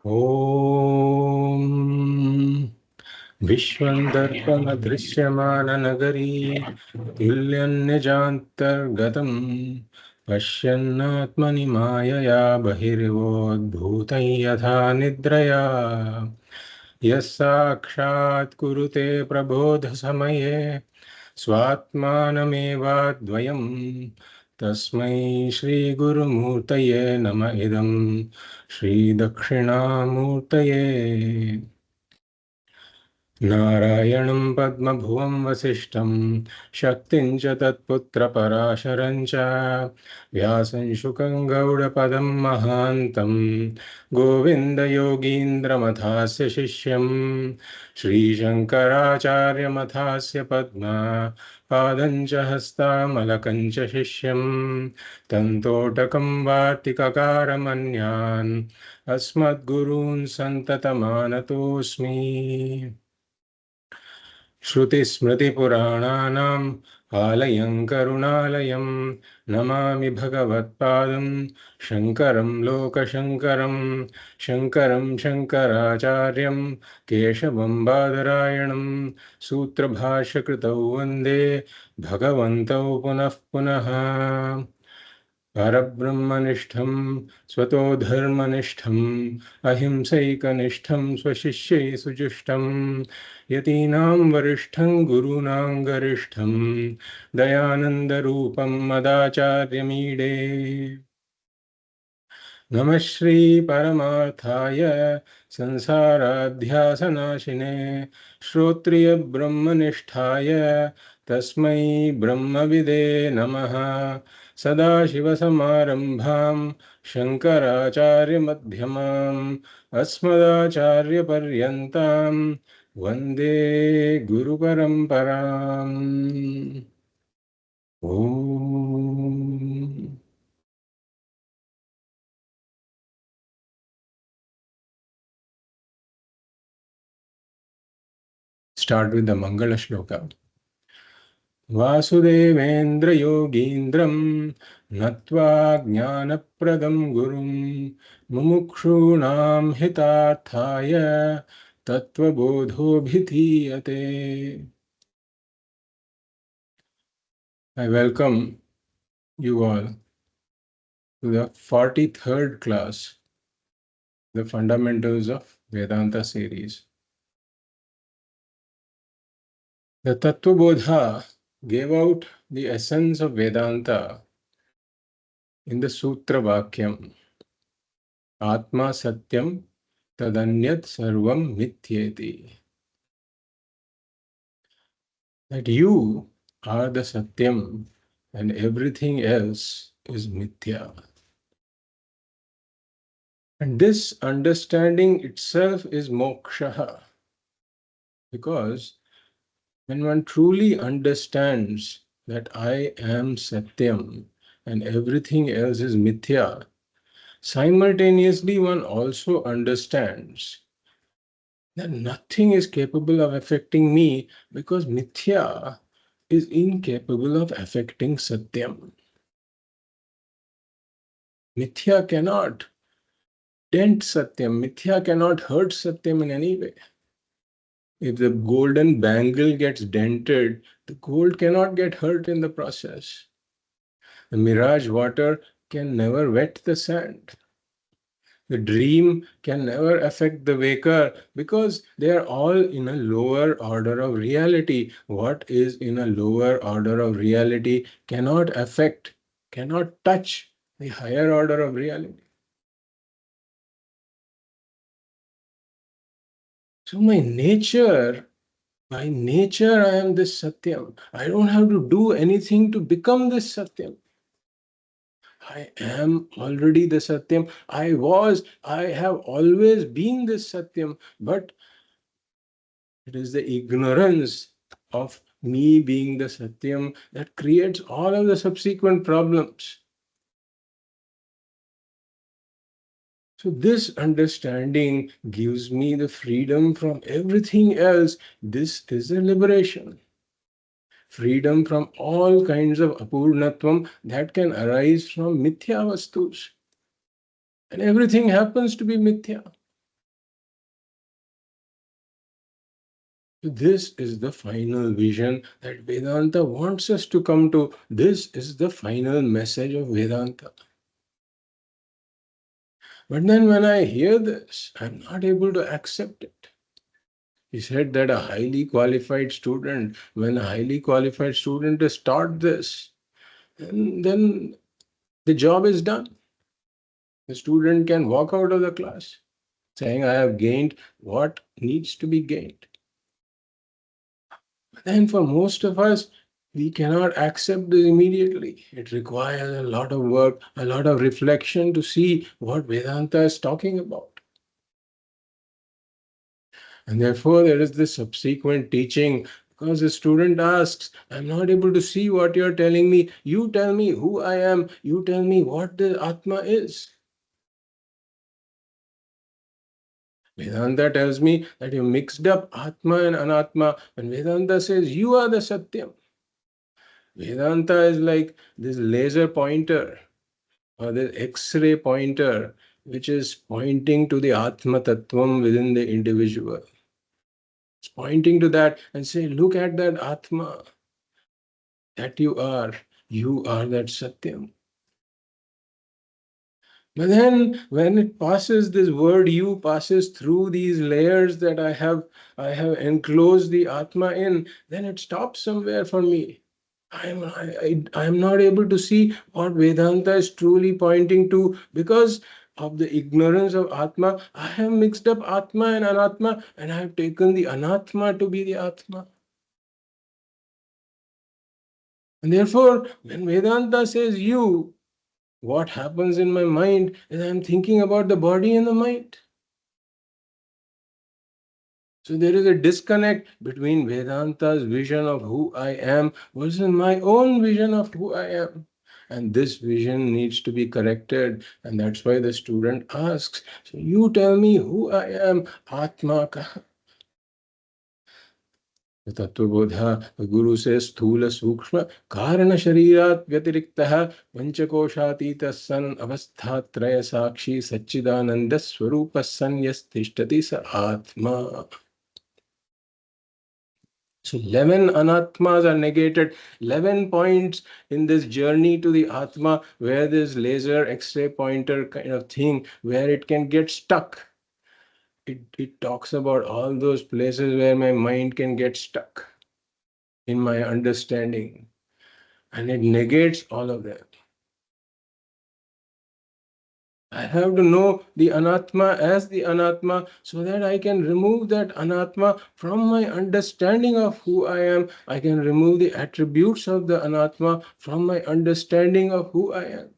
Om Vishwandarpana Drishyamana Nagari Tulyanyajantargatam Pashyannatmani Mayaya Bahirvodbhutan Yatha Nidraya Yasakshat Kurute Prabodha Samaye Swatmanamevadvayam Tasmai Shri Guru Murtaye Nama Idam Shri Dakshinamurtaye Narayanam Padmabhuvam Vasishtam Shaktin cha Tatputra Parasharam cha Vyasam Shukam Gaudapadam Mahantam Govinda Yogindra Mathasya Shishyam Shri Shankaracharya Mathasya Padma Padam cha Hastamalakam cha Shishyam Tantotakam Vartikakaram Asmadgurun Santatamanatosmi Shruti-smriti-purananam Alayam Karunalayam Namami Bhagavatpadam Shankaram Lokashankaram Shankaram Shankaracharyam Keshavam Badarayanam Sutrabhashakritau Vande Bhagavantau Punah Punaha Parabrahmanishtham Swato Dharmanishtham Ahimsaikanishtham Swashishya Sujushtam Yatinam Varishtham Gurunam Garishtham Dayananda Rupam Madacharya Namah Shri Paramarthaya Sansaradhyasanashine Shrotriya Brahmanisthaya Tasmai Brahmavide Namaha Sadashiva Samarambham Shankaracharya Madhyamam Asmadacharya Paryantam Vande Guru Paramparam Om. Start with the Mangala Shloka. Vasudevendra Yogindram Natva Jnanapradam Gurum Mumukshunam Hitarthaya Tattva Bodho Bhitiyate. I welcome you all to the 43rd class, the Fundamentals of Vedanta series. The Tattva Bodha gave out the essence of Vedanta in the Sutra Vakyam. Ātmā Satyam Tadanyat Sarvam Mithyeti. That you are the Satyam and everything else is Mithya. And this understanding itself is moksha. Because when one truly understands that I am Satyam and everything else is Mithya, simultaneously one also understands that nothing is capable of affecting me because Mithya is incapable of affecting Satyam. Mithya cannot dent Satyam. Mithya cannot hurt Satyam in any way. If the golden bangle gets dented, the gold cannot get hurt in the process. The mirage water can never wet the sand. The dream can never affect the waker because they are all in a lower order of reality. What is in a lower order of reality cannot affect, cannot touch the higher order of reality. So by nature, I am this Satyam. I don't have to do anything to become this Satyam. I am already the Satyam. I have always been this Satyam, but it is the ignorance of me being the Satyam that creates all of the subsequent problems. So this understanding gives me the freedom from everything else. This is a liberation. Freedom from all kinds of apurnatvam that can arise from mithya vastus. And everything happens to be mithya. This is the final vision that Vedanta wants us to come to. This is the final message of Vedanta. But then when I hear this, I'm not able to accept it. He said that a highly qualified student, when a highly qualified student is taught this, then the job is done. The student can walk out of the class saying, I have gained what needs to be gained. But then for most of us, we cannot accept this immediately. It requires a lot of work, a lot of reflection to see what Vedanta is talking about. And therefore, there is this subsequent teaching, because the student asks, I'm not able to see what you're telling me. You tell me who I am. You tell me what the Ātmā is. Vedanta tells me that you mixed up Ātmā and Anātmā. And Vedanta says, you are the Satyam. Vedanta is like this laser pointer or this X-ray pointer, which is pointing to the Ātma Tattvam within the individual. It's pointing to that and say, look at that Ātma that you are that Satyam. But then when it passes, this word you passes through these layers that I have enclosed the Ātma in, then it stops somewhere for me. I am not able to see what Vedanta is truly pointing to because of the ignorance of Ātma. I have mixed up Ātma and Anātmā, and I have taken the Anātmā to be the Ātma. And therefore, when Vedanta says you, what happens in my mind is I am thinking about the body and the mind. So there is a disconnect between Vedanta's vision of who I am versus my own vision of who I am. And this vision needs to be corrected. And that's why the student asks, so you tell me who I am, Ātmā ka. The Tattva Bodha, the Guru says, Sthula Sukshma, Kāraṇa Śarīrat Vyatiriktah, Panchakoshatita san, Avasthatraya Sakshi, Satchidananda Swarupa san, Yastishtati sa Ātmā. So 11 Anātmās are negated, 11 points in this journey to the Ātma, where this laser X-ray pointer kind of thing, where it can get stuck. It talks about all those places where my mind can get stuck in my understanding. And it negates all of that. I have to know the Anātmā as the Anātmā so that I can remove that Anātmā from my understanding of who I am. I can remove the attributes of the Anātmā from my understanding of who I am.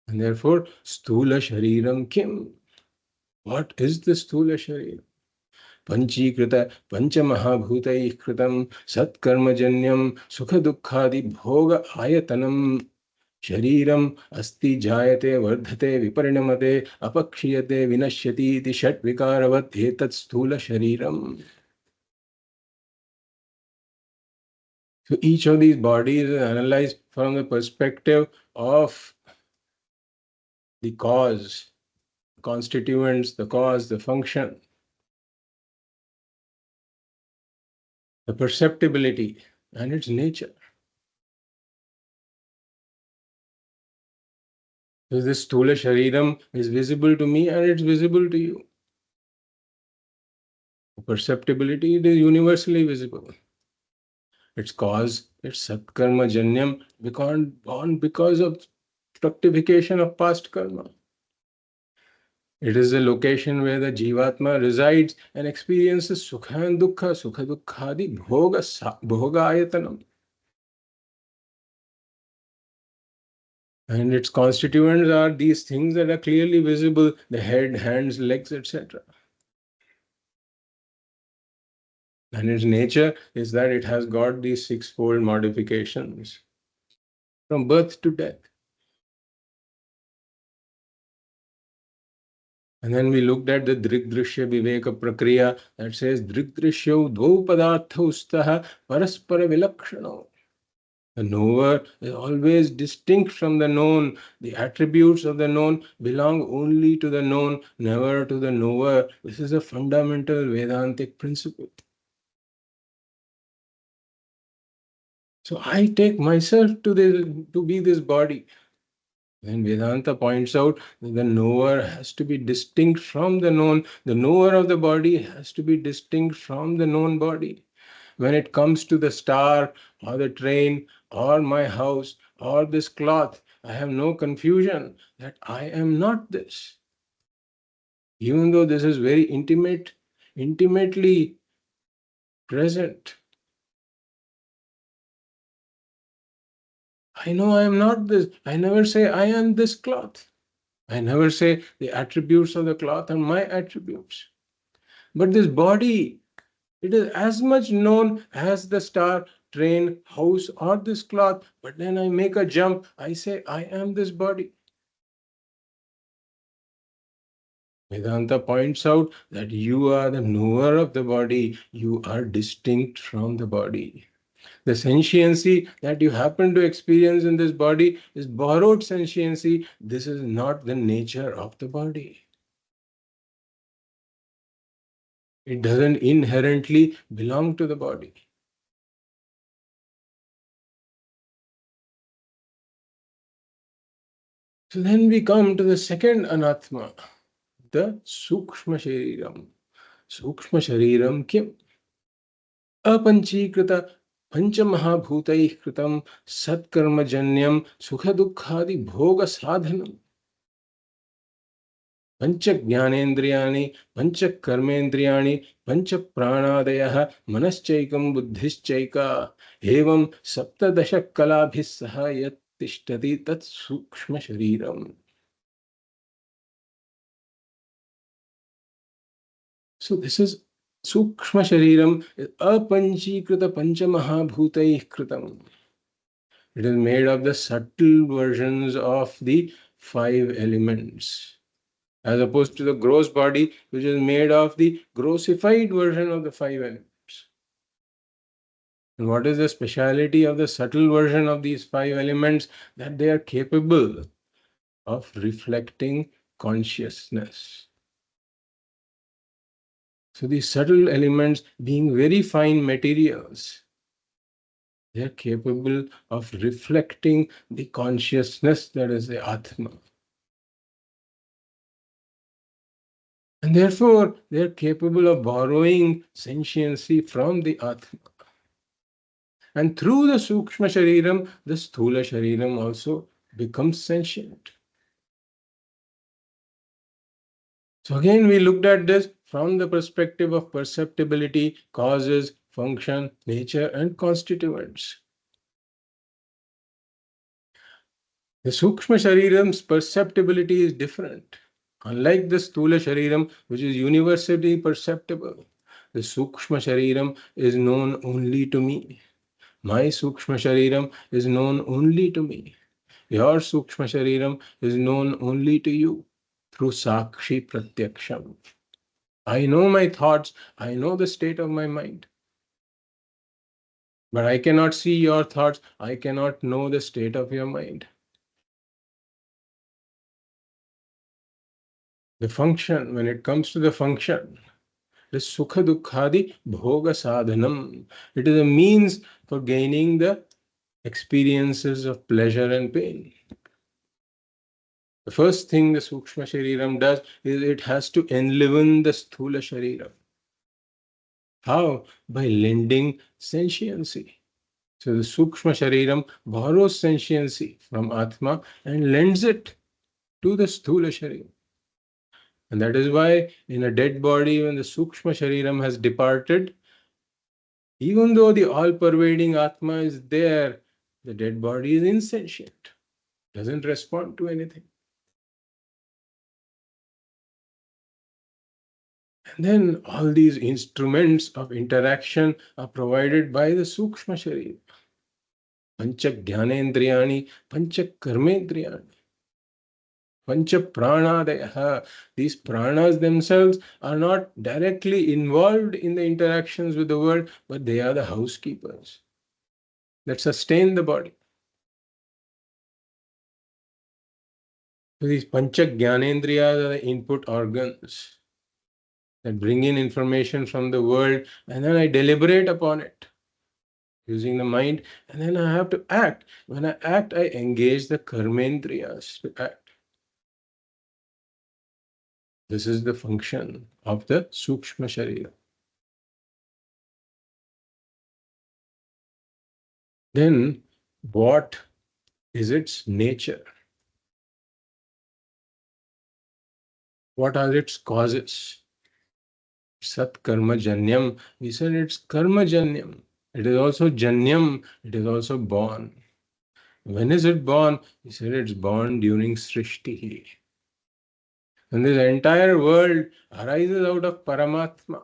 And therefore, Sthula Śarīram Kim? What is the Sthula Śarīram? Panchīkrita Panchamahabhutaih Kritam Satkarmajanyam Sukha Dukkhadi Bhoga Ayatanam Shariram asti jayate vardhate viparinamate apakshiyate vinashyati iti shat vikaravat etat sthula shariram. So each of these bodies is analyzed from the perspective of the cause, constituents, the cause, the function, the perceptibility and its nature. So this sthula shariram is visible to me and it's visible to you. Perceptibility, it is universally visible. Its cause, its satkarma janyam, born because of fructification of past karma. It is the location where the jivatma resides and experiences sukha and dukkha, sukha dukkhadi bhoga ayatanam. And its constituents are these things that are clearly visible, the head, hands, legs, etc. And its nature is that it has got these sixfold modifications from birth to death. And then we looked at the Drigdrishya Viveka Prakriya that says Drigdrishyo dvau padarthau staha paraspara vilakshano. The knower is always distinct from the known. The attributes of the known belong only to the known, never to the knower. This is a fundamental Vedantic principle. So I take myself to be this body. When Vedanta points out that the knower has to be distinct from the known, the knower of the body has to be distinct from the known body. When it comes to the star or the train or my house or this cloth, I have no confusion that I am not this. Even though this is very intimately present, I know I am not this. I never say I am this cloth. I never say the attributes of the cloth are my attributes. But this body, it is as much known as the star, train, house, or this cloth. But then I make a jump. I say, I am this body. Vedanta points out that you are the knower of the body. You are distinct from the body. The sentiency that you happen to experience in this body is borrowed sentiency. This is not the nature of the body. It doesn't inherently belong to the body. So then we come to the second Anātmā, the Sukshma Śarīram. Sukshma Śarīram kim? Apanchīkrita Panchamahabhutaih kritam Satkarmajanyam Sukhadukkhadi Bhoga Sadhanam. पंच ज्ञानेन्द्रियाणि पंच कर्मेन्द्रियाणि पंच प्राणादयः मनश्चैकं बुद्धिश्चैका एवं सप्तदश कलाभिः सह यत् तिष्ठति तत् सूक्ष्म शरीरम्. So this is Sukshma Shariram, apanchīkrita panchamahabhutaih kritam. It is made of the subtle versions of the five elements, as opposed to the gross body, which is made of the grossified version of the five elements. And what is the speciality of the subtle version of these five elements? That they are capable of reflecting consciousness. So these subtle elements, being very fine materials, they are capable of reflecting the consciousness that is the Ātmā. And therefore, they are capable of borrowing sentiency from the Ātmā. And through the Sukshma Shariram, the Sthula Shariram also becomes sentient. So again, we looked at this from the perspective of perceptibility, causes, function, nature, and constituents. The Sukshma Shariram's perceptibility is different. Unlike the Sthula Shariram, which is universally perceptible, the Sukshma Shariram is known only to me. My Sukshma Shariram is known only to me. Your Sukshma Shariram is known only to you through Sakshi Pratyaksham. I know my thoughts, I know the state of my mind. But I cannot see your thoughts, I cannot know the state of your mind. The function, when it comes to the function, is Sukha Dukkhadi Bhoga Sadhanam. It is a means for gaining the experiences of pleasure and pain. The first thing the Sukshma Shariram does is it has to enliven the Sthula Shariram. How? By lending sentiency. So the Sukshma Shariram borrows sentiency from Ātmā and lends it to the Sthula Shariram. And that is why in a dead body, when the Sukshma Shariram has departed, even though the all-pervading Ātmā is there, the dead body is insentient, doesn't respond to anything. And then all these instruments of interaction are provided by the Sukshma Sharira. Pancha Jnanendriyani, Pancha Karmendriyani, Pancha Pranadayaha. These pranas themselves are not directly involved in the interactions with the world, but they are the housekeepers. that sustain the body. So these pancha jnanendriyas are the input organs that bring in information from the world, and then I deliberate upon it using the mind, and then I have to act. When I act, I engage the karmendriyas to act. This is the function of the Sukshma Sharira. Then, what is its nature? What are its causes? Sat karma janyam. We said it's karma janyam. It is also janyam. It is also born. When is it born? We said it's born during Srishti. And this entire world arises out of Paramatma.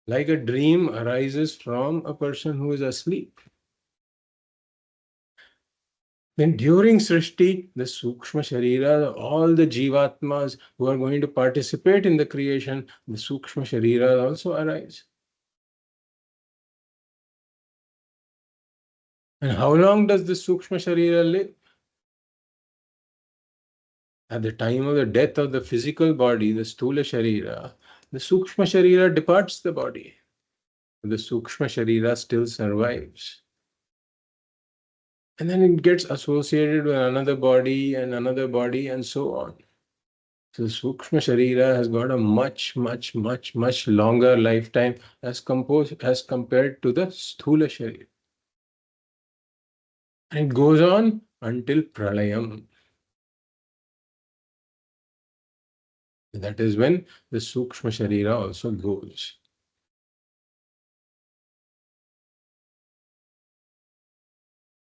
Like a dream arises from a person who is asleep. Then during Srishti, the Sukshma Sharira, all the Jivatmas who are going to participate in the creation, the Sukshma Sharira also arise. And how long does the Sukshma Sharira live? At the time of the death of the physical body, the Sthula Sharira, the Sukshma Sharira departs the body. The Sukshma Sharira still survives. And then it gets associated with another body and so on. So Sukshma Sharira has got a much longer lifetime as compared to the Sthula Sharira. And it goes on until Pralayam. That is when the Sukshma Sharira also goes.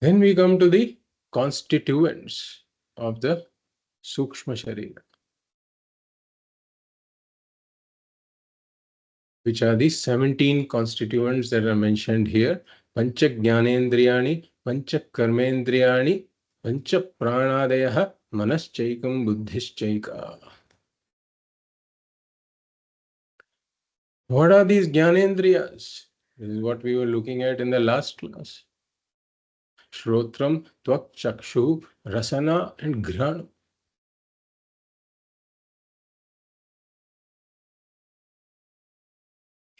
Then we come to the constituents of the Sukshma Sharira, which are the 17 constituents that are mentioned here. Pancha Jnanendriyani, Pancha Karmendriyani, Pancha Pranadayaha, Manaschaikam Buddhischaika. What are these Jnanendriyas? This is what we were looking at in the last class. Shrotram, Tvak, Chakshu, Rasana, and Grhana.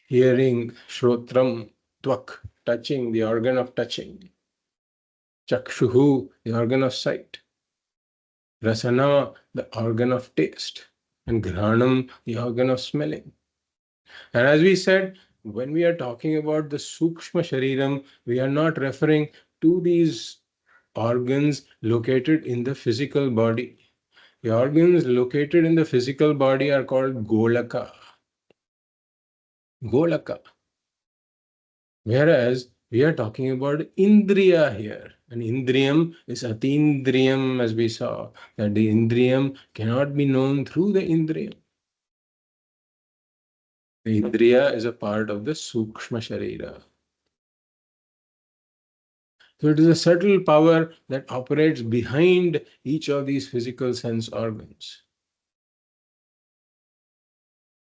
Hearing, Shrotram, Tvak, touching, the organ of touching. Chakshuhu, the organ of sight. Rasana, the organ of taste. And Grhanam, the organ of smelling. And as we said, when we are talking about the Sukshma Shariram, we are not referring to these organs located in the physical body. The organs located in the physical body are called Golaka. Golaka. Whereas we are talking about Indriya here. And Indriyam is Atindriyam, as we saw, that the Indriyam cannot be known through the Indriyam. The Indriya is a part of the Sukshma Sharira. So it is a subtle power that operates behind each of these physical sense organs.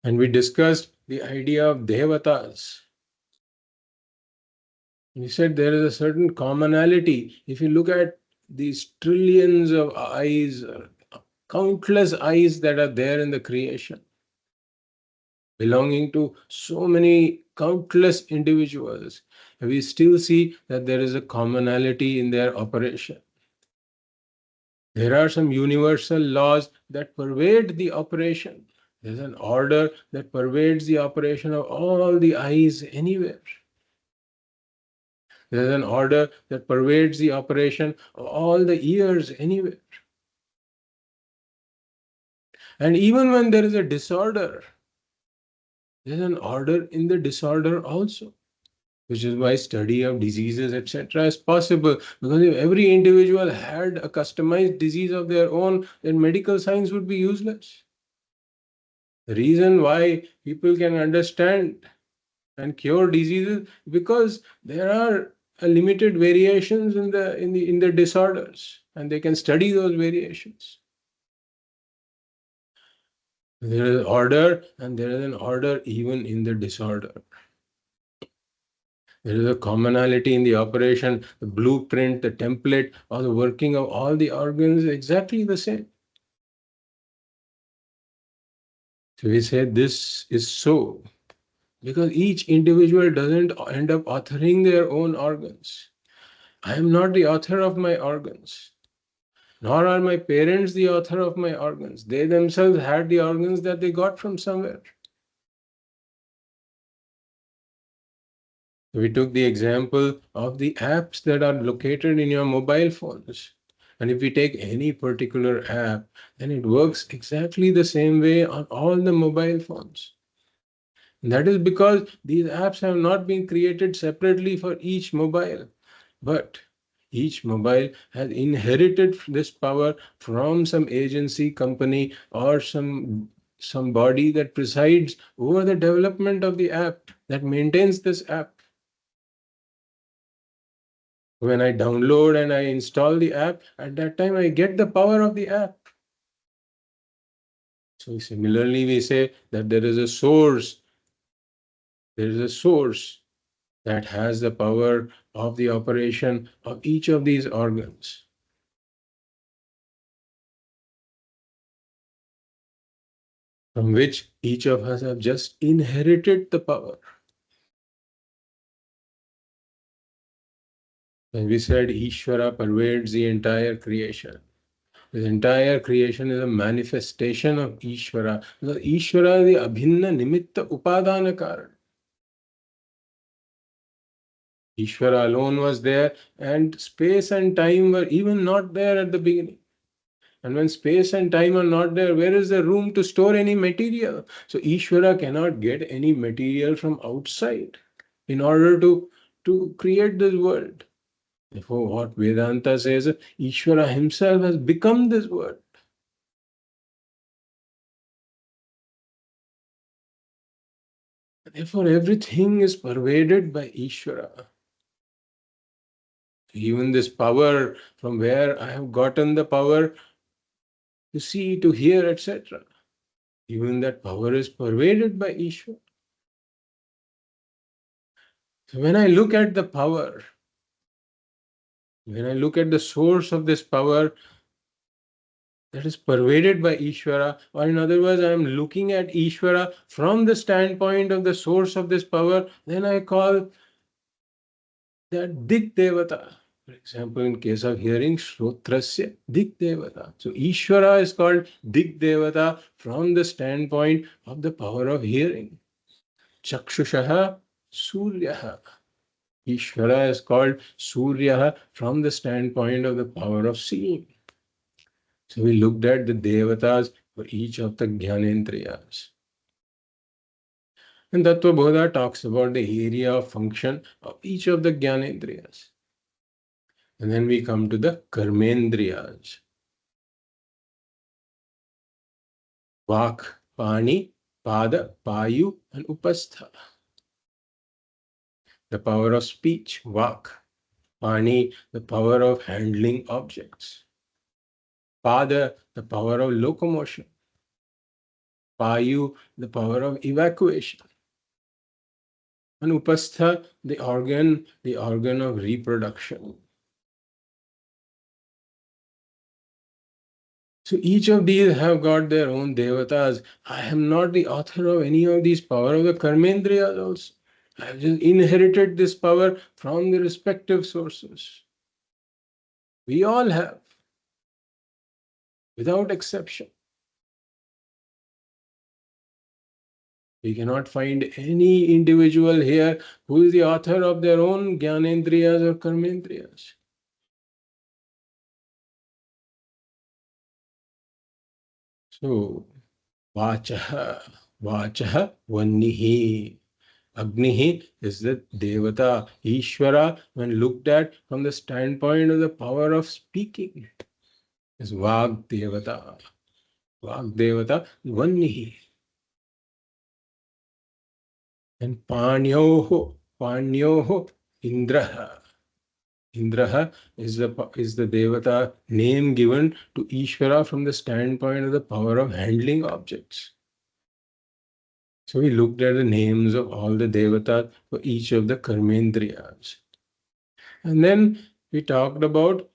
And we discussed the idea of Devatas. We said there is a certain commonality. If you look at these trillions of eyes, countless eyes that are there in the creation, belonging to so many countless individuals, we still see that there is a commonality in their operation. There are some universal laws that pervade the operation. There's an order that pervades the operation of all the eyes anywhere. There's an order that pervades the operation of all the ears anywhere. And even when there is a disorder, there's an order in the disorder also, which is why study of diseases, etc. is possible. Because if every individual had a customized disease of their own, then medical science would be useless. The reason why people can understand and cure diseases because there are limited variations in the disorders, and they can study those variations. There is order, and there is an order even in the disorder. There is a commonality in the operation, the blueprint, the template, or the working of all the organs is exactly the same. So we say this is so because each individual doesn't end up authoring their own organs. I am not the author of my organs, nor are my parents the author of my organs. They themselves had the organs that they got from somewhere. We took the example of the apps that are located in your mobile phones. And if we take any particular app, then it works exactly the same way on all the mobile phones. And that is because these apps have not been created separately for each mobile, but each mobile has inherited this power from some agency, company, or some body that presides over the development of the app, that maintains this app. When I download and I install the app, at that time I get the power of the app. So similarly, we say that there is a source. There is a source that has the power of the operation of each of these organs, from which each of us have just inherited the power. When we said Ishvara pervades the entire creation, the entire creation is a manifestation of Ishvara. Because Ishvara is the abhinna nimitta upadana karana. Ishvara alone was there, and space and time were even not there at the beginning. And when space and time are not there, where is the room to store any material? So Ishvara cannot get any material from outside in order to create this world. Therefore, what Vedanta says, Ishvara himself has become this world. Therefore, everything is pervaded by Ishvara. Even this power, from where I have gotten the power to see, to hear, etc. Even that power is pervaded by Ishvara. So when I look at the power, when I look at the source of this power that is pervaded by Ishvara, or in other words, I am looking at Ishvara from the standpoint of the source of this power, then I call that Dik Devata. For example, in case of hearing, Shrotrasya Dik Devata. So Ishvara is called Dik Devata from the standpoint of the power of hearing. Chakshushaha Suryaha. Ishvara is called Surya from the standpoint of the power of seeing. So we looked at the devatas for each of the Jnanendriyas. And Tattva Bodha talks about the area of function of each of the Jnanendriyas. And then we come to the Karmendriyas. Vak, Pani, Pada, Payu, and Upastha. The power of speech, Vak. Pani, the power of handling objects. Pada, the power of locomotion. Payu, the power of evacuation. And Upastha, the organ of reproduction. So each of these have got their own devatas. I am not the author of any of these power of the karmendriyas also. I have just inherited this power from the respective sources. We all have, without exception. We cannot find any individual here who is the author of their own jnanendriyas or karmendriyas. So, Vachaha, Vachaha, Vannihi. Agnihi is the Devata, Ishvara, when looked at from the standpoint of the power of speaking, is Vag Devata. Vag Devata, Vannihi. And Panyoho, Indraha. Indraha is the Devata name given to Ishvara from the standpoint of the power of handling objects. So we looked at the names of all the devatas for each of the karmendriyas. And then we talked about,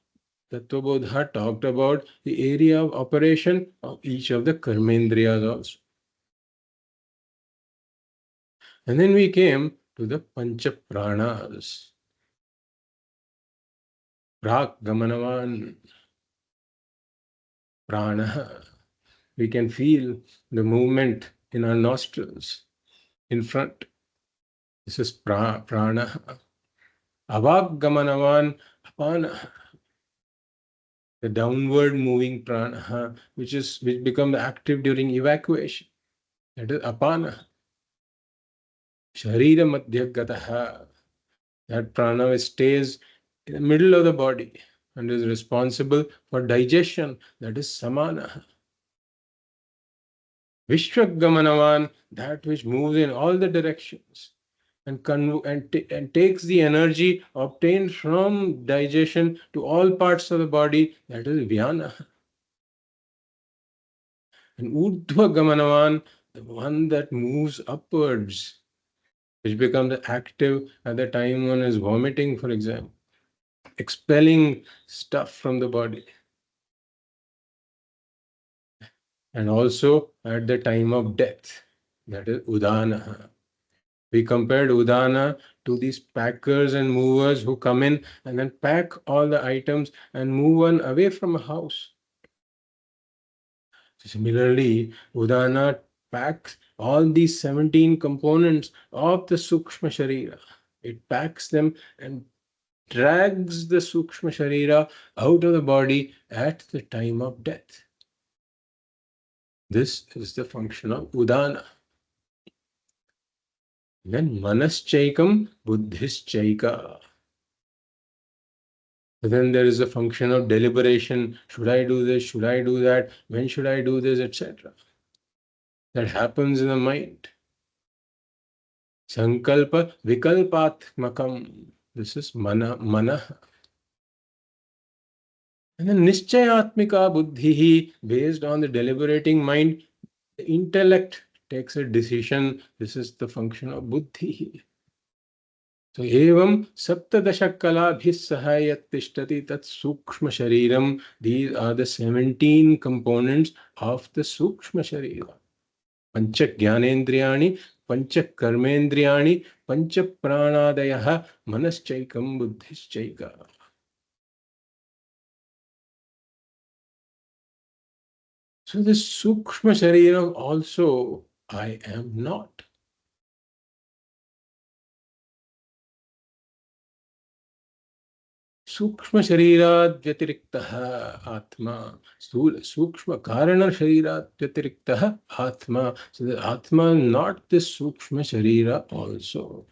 Tattva Bodha talked about the area of operation of each of the karmendriyas also. And then we came to the Pancha Pranas. Prak Gamanavan Prana. We can feel the movement in our nostrils in front. This is Prana. Avak Gamanavan Apana. The downward moving prana, which becomes active during evacuation. That is Apana. Sharira Madhyagataha. That prana which stays in the middle of the body and is responsible for digestion. That is Samana. Vishwagamanavan, that which moves in all the directions and takes the energy obtained from digestion to all parts of the body. That is Vyana. And Urdhva Gamanavan, the one that moves upwards, which becomes active at the time one is vomiting, for example, expelling stuff from the body. And also at the time of death, that is Udana. We compared Udana to these packers and movers who come in and then pack all the items and move one away from a house. Similarly, Udana packs all these 17 components of the Sukshma Sharira. It packs them and drags the Sukshma Sharira out of the body at the time of death. This is the function of Udana. Then Manaschaikam, Buddhischaika. Then there is a function of deliberation. Should I do this? Should I do that? When should I do this? Etc. That happens in the mind. Sankalpa Vikalpatmakam. This is mana. And then Nischayatmika Buddhi, based on the deliberating mind, the intellect takes a decision. This is the function of Buddhi. So, evam saptadashakala bhisahayat tishtati tat sukshma shariram. These are the 17 components of the sukshma sharira. Pancha jnanendriyani, pancha karmendriyani, pancha pranadayah, manaschaikam buddhischaika. So this sukshma shariram also I am not. Sukshma sharirat vyatiriktaha Ātmā. Sukshma Kāraṇa Śarīrat vyatiriktaha Ātmā. So the Ātmā is not this sukshma sharira also.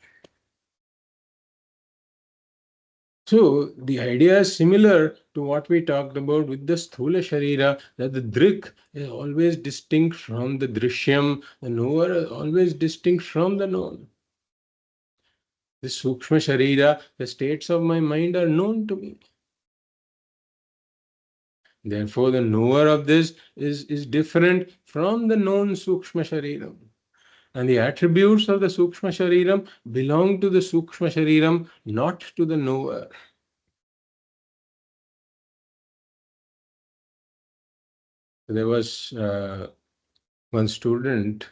So the idea is similar to what we talked about with the sthula sharira, that the drik is always distinct from the drishyam, the knower is always distinct from the known. The sukshma sharira, the states of my mind are known to me. Therefore, the knower of this is different from the known sukshma shariram. And the attributes of the sukshma shariram belong to the sukshma shariram, not to the knower. There was one student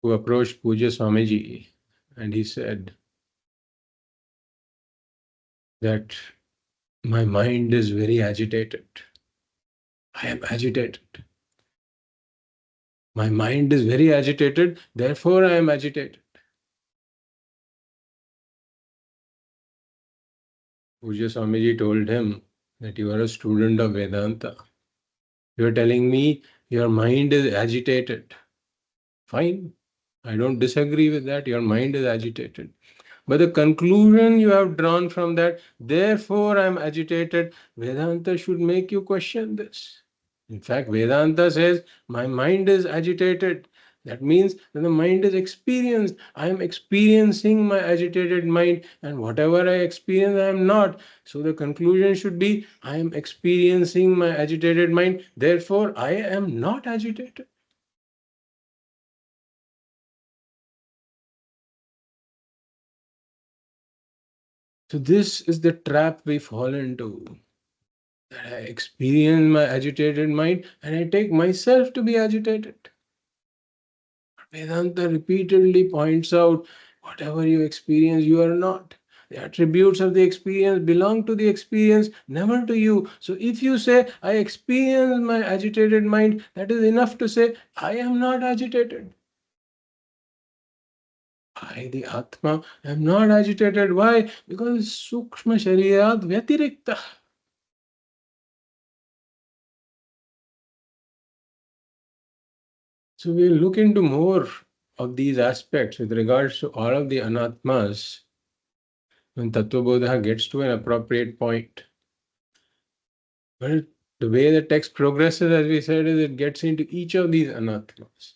who approached Puja Swamiji and he said that my mind is very agitated. I am agitated. My mind is very agitated, therefore I am agitated. Puja Swamiji told him that you are a student of Vedanta. You are telling me your mind is agitated. Fine. I don't disagree with that. Your mind is agitated. But the conclusion you have drawn from that, therefore I am agitated, Vedanta should make you question this. In fact, Vedanta says, my mind is agitated. That means that the mind is experienced. I am experiencing my agitated mind, and whatever I experience, I am not. So the conclusion should be, I am experiencing my agitated mind, therefore I am not agitated. So this is the trap we fall into. That I experience my agitated mind and I take myself to be agitated. Vedanta repeatedly points out whatever you experience, you are not. The attributes of the experience belong to the experience, never to you. So if you say, I experience my agitated mind, that is enough to say, I am not agitated. I, the Ātmā, am not agitated. Why? Because Sukshma Sharirat Vyatirikta. So we'll look into more of these aspects with regards to all of the Anātmās when Tattva Bodha gets to an appropriate point. But the way the text progresses, as we said, is it gets into each of these Anātmās.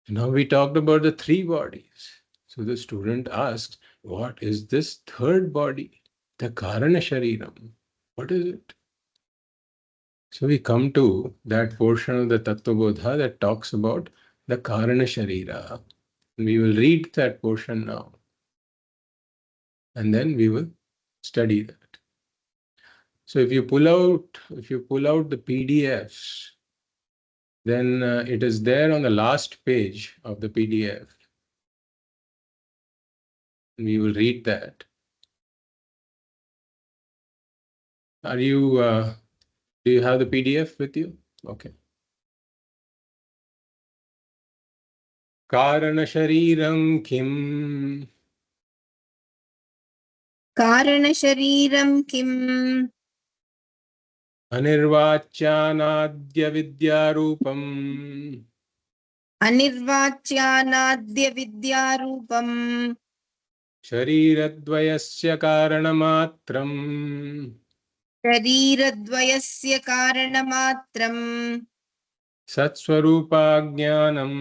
Now we talked about the three bodies. So the student asks, what is this third body? The Kāraṇa Śarīram. What is it? So we come to that portion of the Tattva Bodha that talks about the Kāraṇa Śarīra. We will read that portion now. And then we will study that. So if you pull out the PDFs, then it is there on the last page of the PDF. We will read that. Are you, do you have the PDF with you? Okay. Kāraṇa Śarīram kim. Kāraṇa Śarīram kim. Anirvācyanādya vidyārūpam. Anirvācyanādya vidyārūpam. Śarīradvayasya kāraṇamātram. Śarīradvayasya kāraṇamātram. Satsvarūpāඥānam.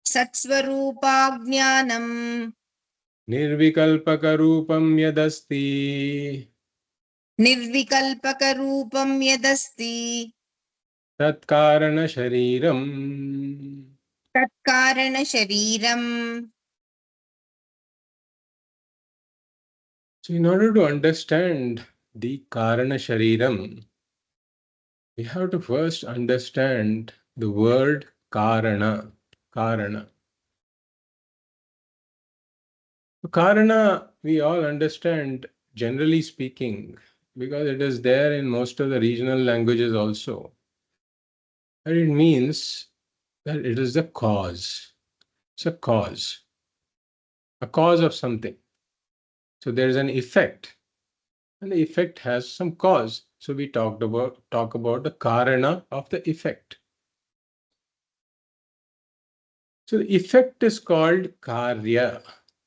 Satsvarūpāඥānam. Nirvikalpakarūpam yadasti. Nirvikalpakarūpam yadasti. Tatkārana Śarīram. Tatkārana Śarīram. So in order to understand the Kāraṇa Śarīram, we have to first understand the word Kāraṇa. Kāraṇa. Kāraṇa, we all understand, generally speaking, because it is there in most of the regional languages also. And it means that it is the cause. It's a cause of something. So there is an effect, and the effect has some cause. So we talk about the Kāraṇa of the effect. So the effect is called Karya.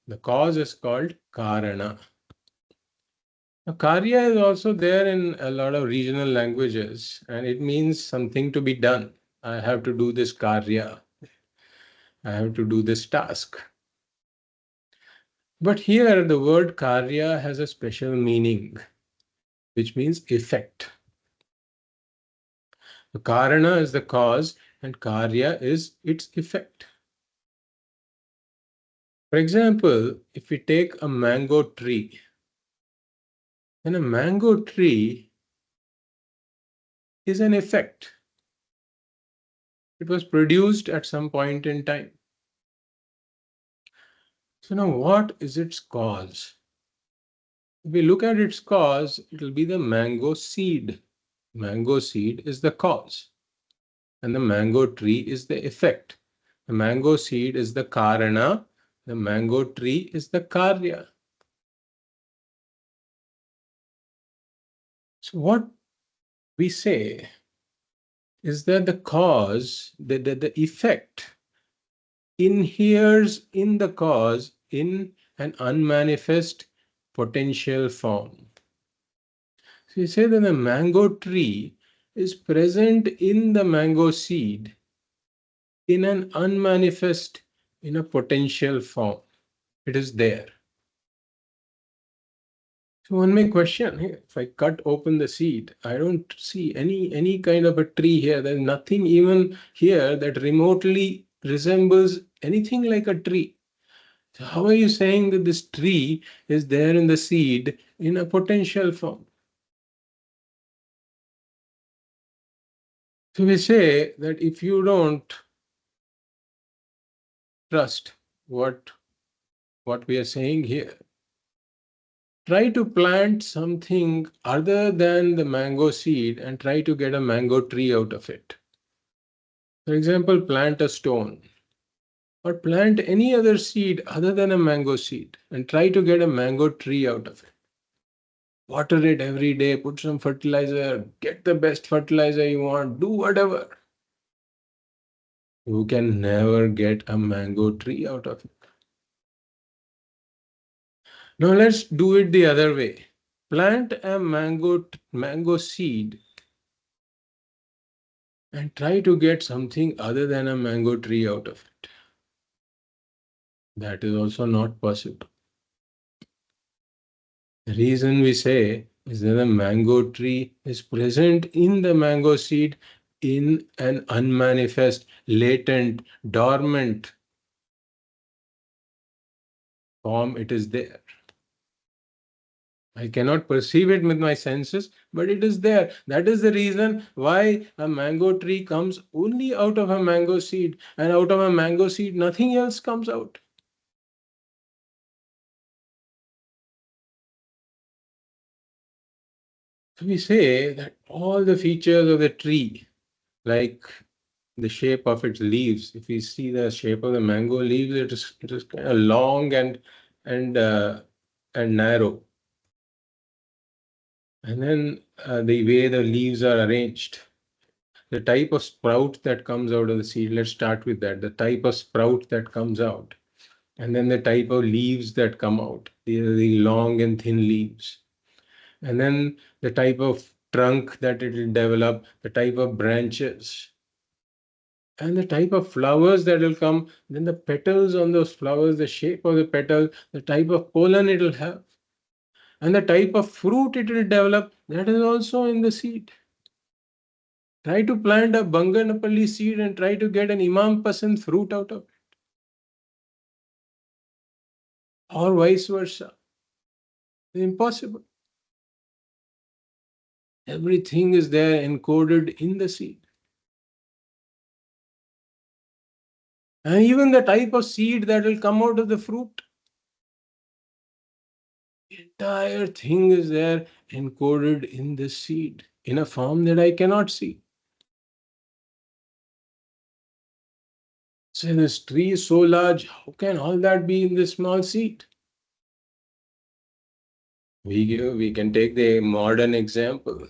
The cause is called Kāraṇa. Now, Karya is also there in a lot of regional languages, and it means something to be done. I have to do this Karya. I have to do this task. But here the word Karya has a special meaning, which means effect. The Kāraṇa is the cause and Karya is its effect. For example, if we take a mango tree, then a mango tree is an effect. It was produced at some point in time. So now what is its cause? If we look at its cause, it will be the mango seed. Mango seed is the cause, and the mango tree is the effect. The mango seed is the Kāraṇa, the mango tree is the Karya. So what we say is that the cause, the effect, inheres in the cause in an unmanifest potential form. So you say that the mango tree is present in the mango seed in an unmanifest, in a potential form. It is there. So one may question, hey, if I cut open the seed, I don't see any kind of a tree here. There's nothing even here that remotely resembles anything like a tree. So how are you saying that this tree is there in the seed in a potential form? So we say that if you don't trust what we are saying here, try to plant something other than the mango seed and try to get a mango tree out of it. For example, plant a stone or plant any other seed other than a mango seed and try to get a mango tree out of it. Water it every day, put some fertilizer, get the best fertilizer you want, do whatever. You can never get a mango tree out of it. Now let's do it the other way. Plant a mango seed and try to get something other than a mango tree out of it. That is also not possible. The reason we say is that the mango tree is present in the mango seed in an unmanifest, latent, dormant form. It is there. I cannot perceive it with my senses, but it is there. That is the reason why a mango tree comes only out of a mango seed, and out of a mango seed, nothing else comes out. So we say that all the features of the tree, like the shape of its leaves, if we see the shape of the mango leaves, it is kind of long and and narrow. And then the way the leaves are arranged, the type of sprout that comes out of the seed, let's start with that. The type of sprout that comes out, and then the type of leaves that come out. These are the long and thin leaves. And then the type of trunk that it will develop, the type of branches, and the type of flowers that will come, then the petals on those flowers, the shape of the petal, the type of pollen it will have, and the type of fruit it will develop, that is also in the seed. Try to plant a Banganapalli seed and try to get an Imam Pasand fruit out of it, or vice versa. It's impossible. Everything is there encoded in the seed. And even the type of seed that will come out of the fruit, entire thing is there encoded in the seed in a form that I cannot see. So this tree is so large, how can all that be in this small seed? We can take the modern example.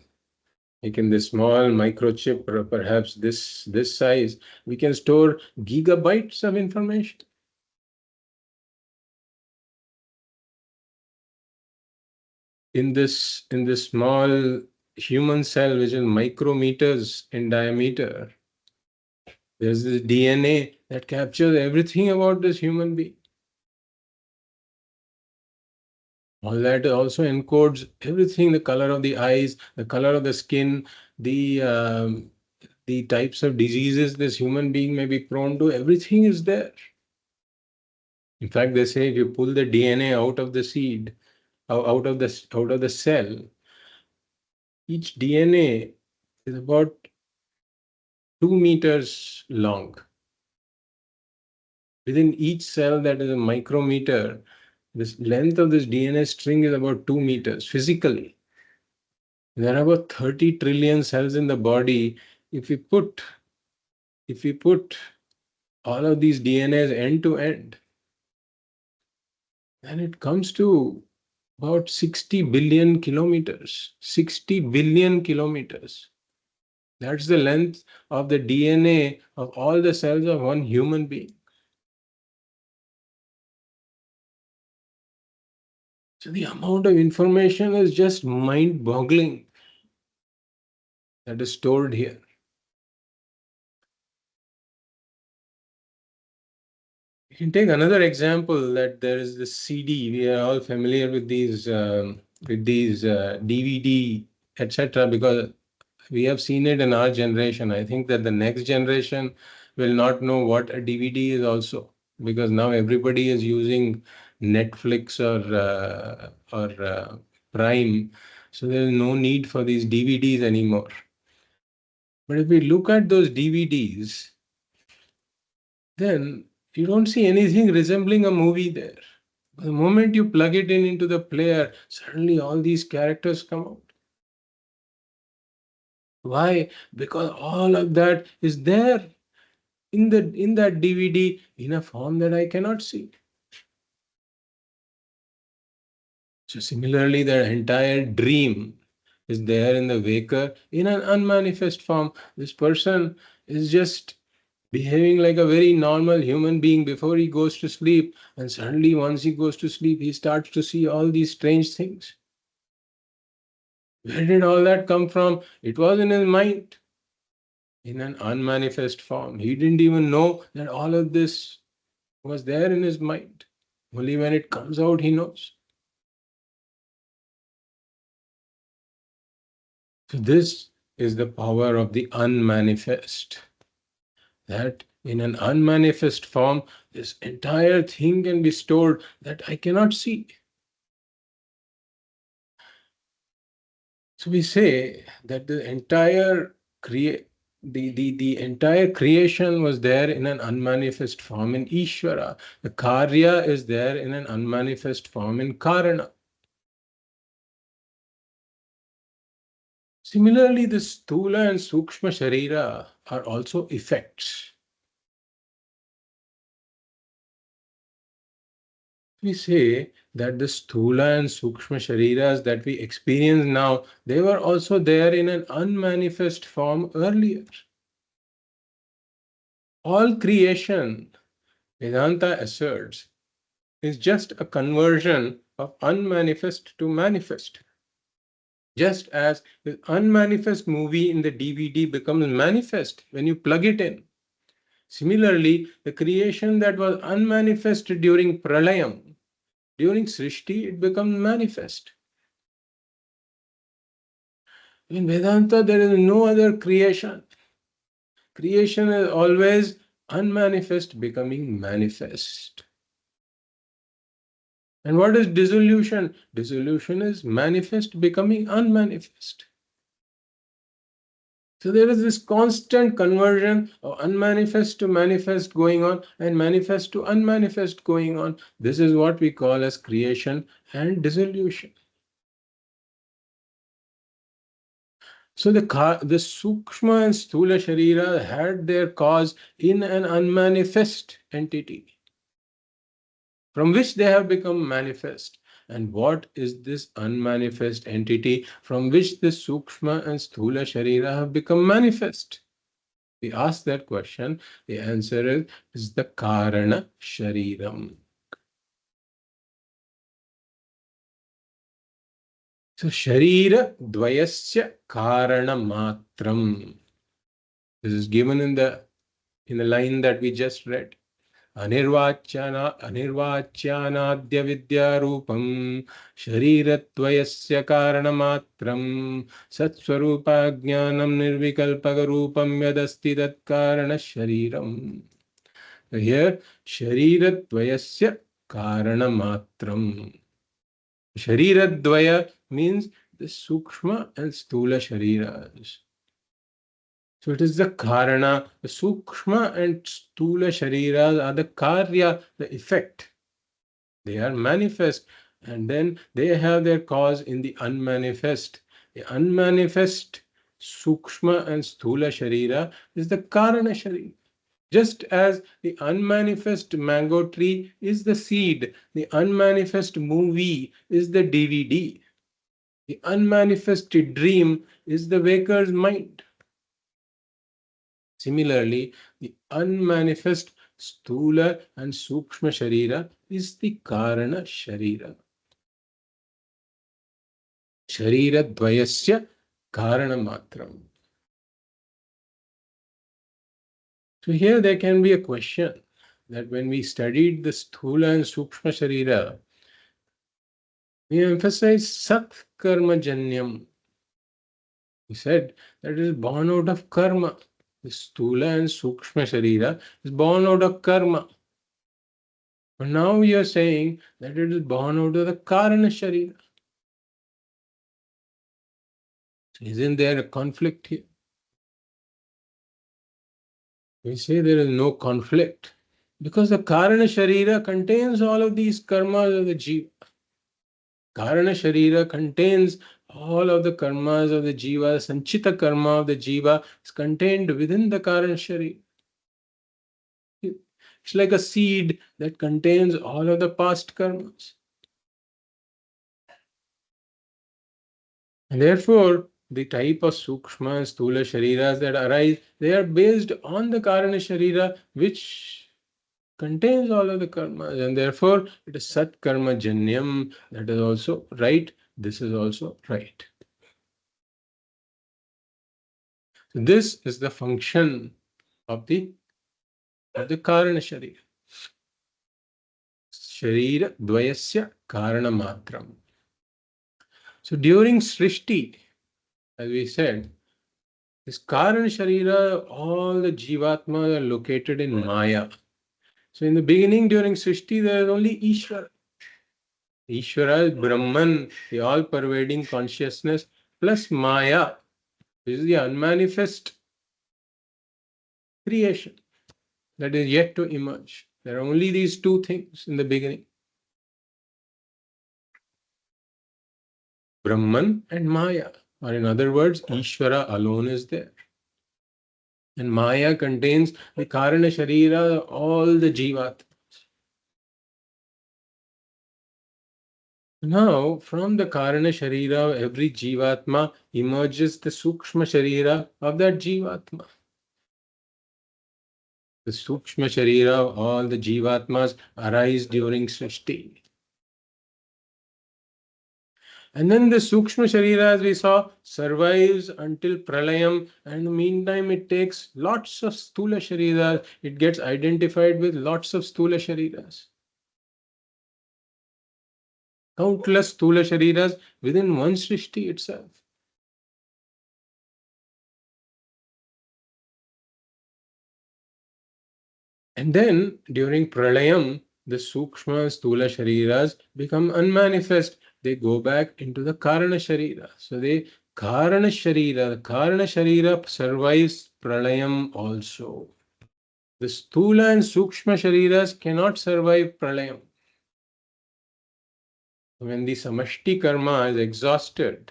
Like in this small microchip, or perhaps this size, we can store gigabytes of information. In this small human cell, which is micrometers in diameter, there's this DNA that captures everything about this human being. All that also encodes everything: the color of the eyes, the color of the skin, the types of diseases this human being may be prone to. Everything is there. In fact, they say if you pull the DNA out of the seed, out of the cell, each DNA is about 2 meters long. Within each cell that is a micrometer, this length of this DNA string is about 2 meters physically. There are about 30 trillion cells in the body. If we put all of these DNAs end to end, then it comes to about 60 billion kilometers. 60 billion kilometers. That's the length of the DNA of all the cells of one human being. So the amount of information is just mind-boggling that is stored here. You can take another example that there is this CD. We are all familiar with these DVD, etc. Because we have seen it in our generation. I think that the next generation will not know what a DVD is also. because now everybody is using Netflix or Prime, so there is no need for these DVDs anymore. But if we look at those DVDs, then you don't see anything resembling a movie there. The moment you plug it in into the player, suddenly all these characters come out. Why? Because all of that is there in that DVD in a form that I cannot see. So similarly, the entire dream is there in the waker in an unmanifest form. This person is just behaving like a very normal human being before he goes to sleep, and suddenly once he goes to sleep, he starts to see all these strange things. Where did all that come from? It was in his mind, in an unmanifest form. He didn't even know that all of this was there in his mind. Only when it comes out, he knows. So this is the power of the unmanifest. That in an unmanifest form, this entire thing can be stored that I cannot see. So we say that the entire entire creation was there in an unmanifest form in Ishvara. The Karya is there in an unmanifest form in Kāraṇa. Similarly, the Sthula and Sukshma Sharira are also effects. We say that the Sthula and Sukshma Shariras that we experience now, they were also there in an unmanifest form earlier. All creation, Vedanta asserts, is just a conversion of unmanifest to manifest. Just as the unmanifest movie in the DVD becomes manifest when you plug it in. Similarly, the creation that was unmanifest during Pralayam, during Srishti, it becomes manifest. In Vedanta, there is no other creation. Creation is always unmanifest becoming manifest. And what is dissolution? Dissolution is manifest becoming unmanifest. So there is this constant conversion of unmanifest to manifest going on and manifest to unmanifest going on. This is what we call as creation and dissolution. So the Sukshma and Sthula Sharira had their cause in an unmanifest entity, from which they have become manifest. And what is this unmanifest entity from which the Sukshma and Sthula Sharira have become manifest? We ask that question, the answer is the Kāraṇa Śarīram. So Sharira Dvayasya Kārana Matram. This is given in the line that we just read. Anirvacyanadya vidyarupam sharirattvayasya karanamatram satsvarupajnanam nirvikalpagarupam yadasti tat Kāraṇa Śarīram. Here, sharirattvayasya karanamatram. Shariradvaya means the Sukshma and Sthula Shariras. So it is the Kārana, the Sukshma and Sthula Shariras are the Karya, the effect. They are manifest and then they have their cause in the unmanifest. The unmanifest Sukshma and Sthula Sharira is the Kāraṇa Śarīram. Just as the unmanifest mango tree is the seed, the unmanifest movie is the DVD, the unmanifested dream is the waker's mind. Similarly, the unmanifest Sthula and Sukshma Sharira is the Kāraṇa Śarīra. Sharira Dvayasya Kārana Matram. So here there can be a question that when we studied the Sthula and Sukshma Sharira, we emphasize Sat Karma Janyam. We said that it is born out of karma. The Sthula and Sukshma Sharira is born out of karma. But now we are saying that it is born out of the Kāraṇa Śarīram. So isn't there a conflict here? We say there is no conflict because the Kāraṇa Śarīra contains all of these karmas of the jiva. Kāraṇa Śarīra contains all of the karmas of the jiva. Sanchita karma of the jiva is contained within the Kāraṇa Śarīra. It's like a seed that contains all of the past karmas. And therefore, the type of sukshma and sthula shariras that arise, they are based on the Kāraṇa Śarīra, which contains all of the karmas, and therefore it is sat karma janyam. That is also right. This is also right. So this is the function of the Kāraṇa Śarīra. Sharira dvayasya karana matram. So during Srishti, as we said, this Kāraṇa Śarīra, all the jivatmas are located in Maya. So in the beginning, during Srishti, there is only Ishvara. Ishvara is Brahman, the all-pervading consciousness, plus Maya, which is the unmanifest creation that is yet to emerge. There are only these two things in the beginning. Brahman and Maya, or in other words, Ishvara alone is there. And Maya contains the Kāraṇa Śarīra, all the jivatmas. Now, from the Kāraṇa Śarīra, every jivatma emerges the Sukshma Śarīra of that jivatma. The Sukshma Śarīra of all the jivatmas arise during Srishti. And then the Sukshma Śarīra, as we saw, survives until Pralayam, and in the meantime it takes lots of Sthula Śarīras. It gets identified with lots of Sthula Śarīras. Countless Sthula Śarīras within one Srishti itself. And then during Pralayam, the Sukshma Sthula Śarīras become unmanifest. They go back into the Kāraṇa Śarīra. So the Kāraṇa Śarīra survives Pralayam also. The Sthula and Sukshma Śarīras cannot survive Pralayam. When the Samashti karma is exhausted,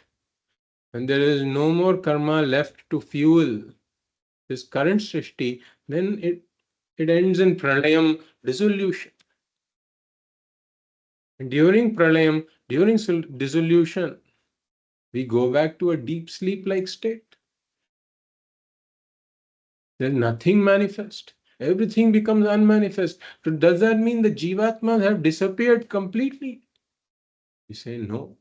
when there is no more karma left to fuel this current Srishti, then it ends in Pralayam dissolution. And during Pralayam, during dissolution, we go back to a deep sleep-like state. There's nothing manifest. Everything becomes unmanifest. So does that mean the jivatmas have disappeared completely? We say no.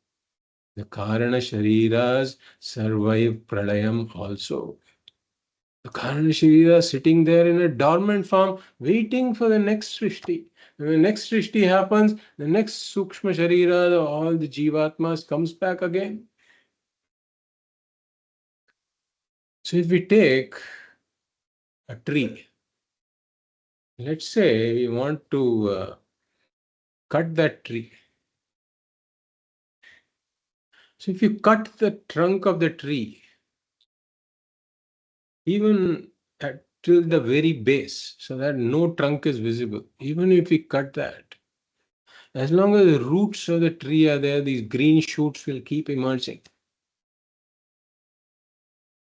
The Kāraṇa Śarīras survive Pralayam also. The Kāraṇa Śarīra sitting there in a dormant form, waiting for the next Srishti. When the next Srishti happens, the next Sukshma Śarīra, all the jivatmas comes back again. So if we take a tree, let's say we want to cut that tree. So if you cut the trunk of the tree, even till the very base, so that no trunk is visible, even if we cut that, as long as the roots of the tree are there, these green shoots will keep emerging.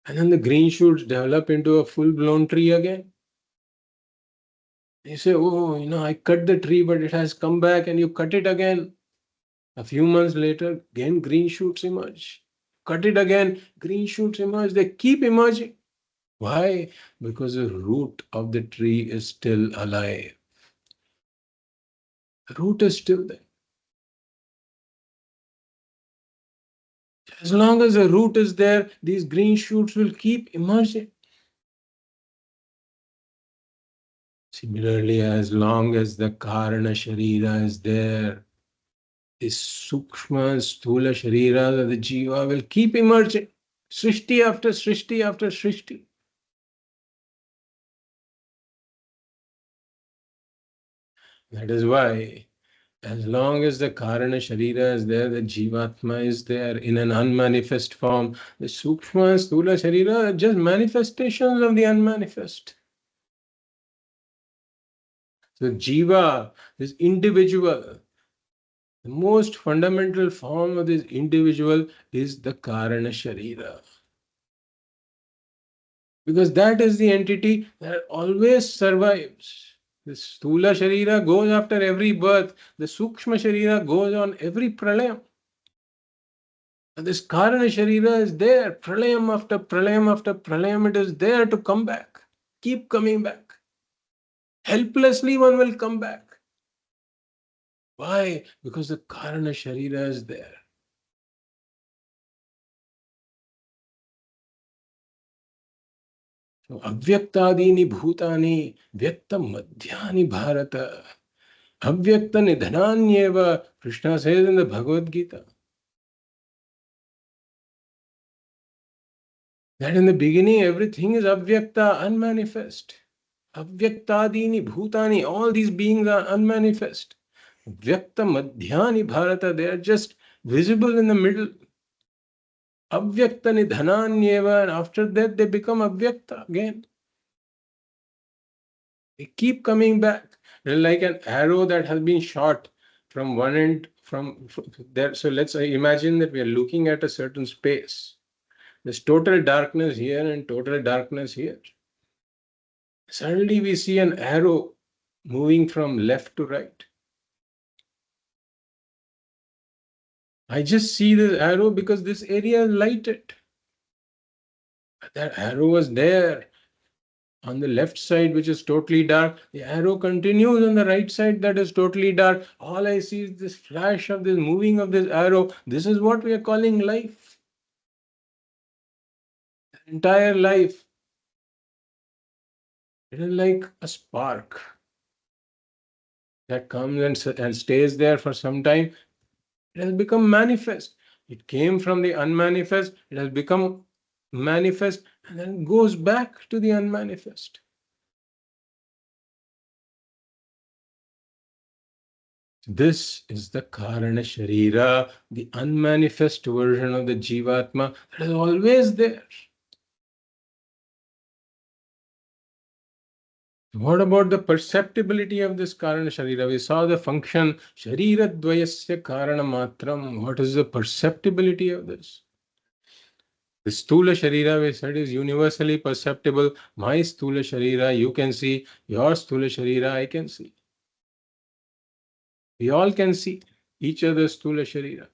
And then the green shoots develop into a full-blown tree again. You say, oh, I cut the tree, but it has come back, and you cut it again. A few months later, again green shoots emerge. Cut it again, green shoots emerge. They keep emerging. Why? Because the root of the tree is still alive. The root is still there. As long as the root is there, these green shoots will keep emerging. Similarly, as long as the Kāraṇa Śarīra is there, this Sukshma, Sthula Śarīra, the Jiva will keep emerging. Srishti after Srishti after Srishti. That is why, as long as the Kāraṇa Śarīra is there, the Jivatma is there in an unmanifest form. The Sukshma and Sthula Śarīra are just manifestations of the unmanifest. So Jiva, this individual, the most fundamental form of this individual is the Kāraṇa Śarīra. Because that is the entity that always survives. The Sthula Sharira goes after every birth. The Sukshma Sharira goes on every pralayam. And this Kāraṇa Sharira is there, pralayam after pralayam after pralayam, it is there to come back. Keep coming back. Helplessly one will come back. Why? Because the Kāraṇa Sharira is there. So, Avyaktadini Bhutani Vyakta Madhyani Bharata. Avyakta Nidhananyeva, Krishna says in the Bhagavad Gītā. That in the beginning everything is avyakta, unmanifest. Avyaktadini bhutani, all these beings are unmanifest. Vyakta madhyani bharata, they are just visible in the middle. Avyakta nidhananyeva, and after that they become avyakta again. They keep coming back. They're like an arrow that has been shot from one end from there. So let's imagine that we are looking at a certain space. There's total darkness here and total darkness here. Suddenly we see an arrow moving from left to right. I just see this arrow because this area is lighted. That arrow was there on the left side, which is totally dark. The arrow continues on the right side, that is totally dark. All I see is this flash of this moving of this arrow. This is what we are calling life. Entire life. It is like a spark that comes and stays there for some time. It has become manifest. It came from the unmanifest, it has become manifest, and then goes back to the unmanifest. This is the Kāraṇa Śarīra, the unmanifest version of the Jivatma that is always there. What about the perceptibility of this Kāraṇa Śarīra? We saw the function Śarīra dvayasya Kārana matram. What is the perceptibility of this? The Sthula Sharira, we said, is universally perceptible. My Sthula Sharira, you can see. Your Sthula Sharira, I can see. We all can see each other's Sthula Sharira.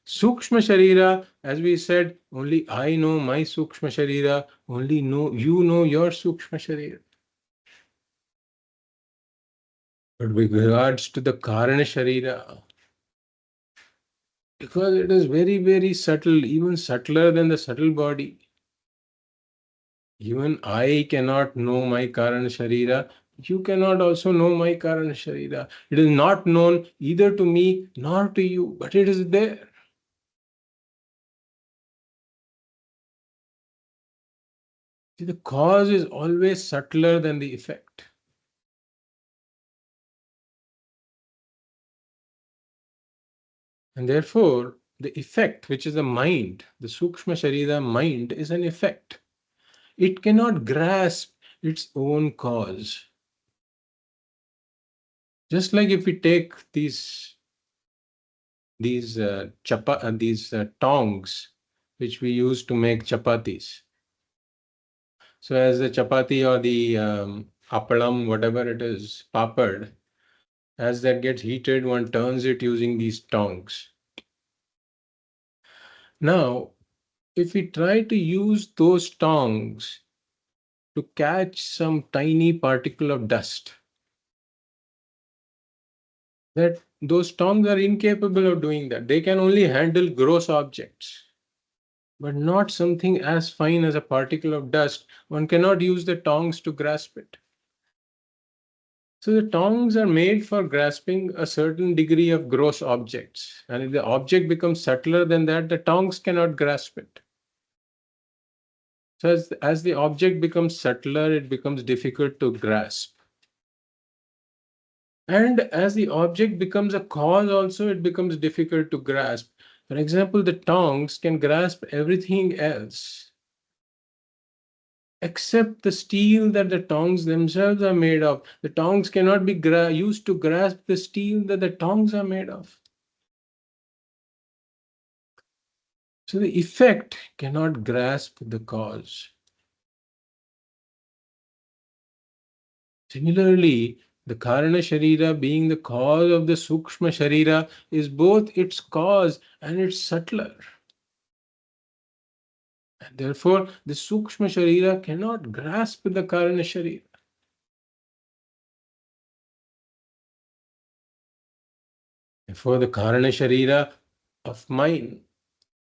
Sukshma Sharira, as we said, only I know my Sukshma Sharira, only you know your Sukshma Sharira. But with regards to the Kāraṇa Śarīra, because it is very, very subtle, even subtler than the subtle body. Even I cannot know my Kāraṇa Śarīra. You cannot also know my Kāraṇa Śarīra. It is not known either to me nor to you, but it is there. See, the cause is always subtler than the effect. And therefore, the effect, which is the mind, the Sukshma Sharira mind, is an effect. It cannot grasp its own cause. Just like if we take these tongs which we use to make chapatis. So as the chapati or the appalam, whatever it is, papad, as that gets heated, one turns it using these tongs. Now, if we try to use those tongs to catch some tiny particle of dust, that those tongs are incapable of doing that. They can only handle gross objects, but not something as fine as a particle of dust. One cannot use the tongs to grasp it. So the tongs are made for grasping a certain degree of gross objects. And if the object becomes subtler than that, the tongs cannot grasp it. So as the object becomes subtler, it becomes difficult to grasp. And as the object becomes a cause also, it becomes difficult to grasp. For example, the tongs can grasp everything else except the steel that the tongs themselves are made of. The tongs cannot be used to grasp the steel that the tongs are made of. So the effect cannot grasp the cause. Similarly, the Kāraṇa Śarīra, being the cause of the Sukshma Śarīra, is both its cause and its subtler. And therefore, the Sukshma Śarīra cannot grasp the Kāraṇa Śarīra. Therefore, the Kāraṇa Śarīra of mine,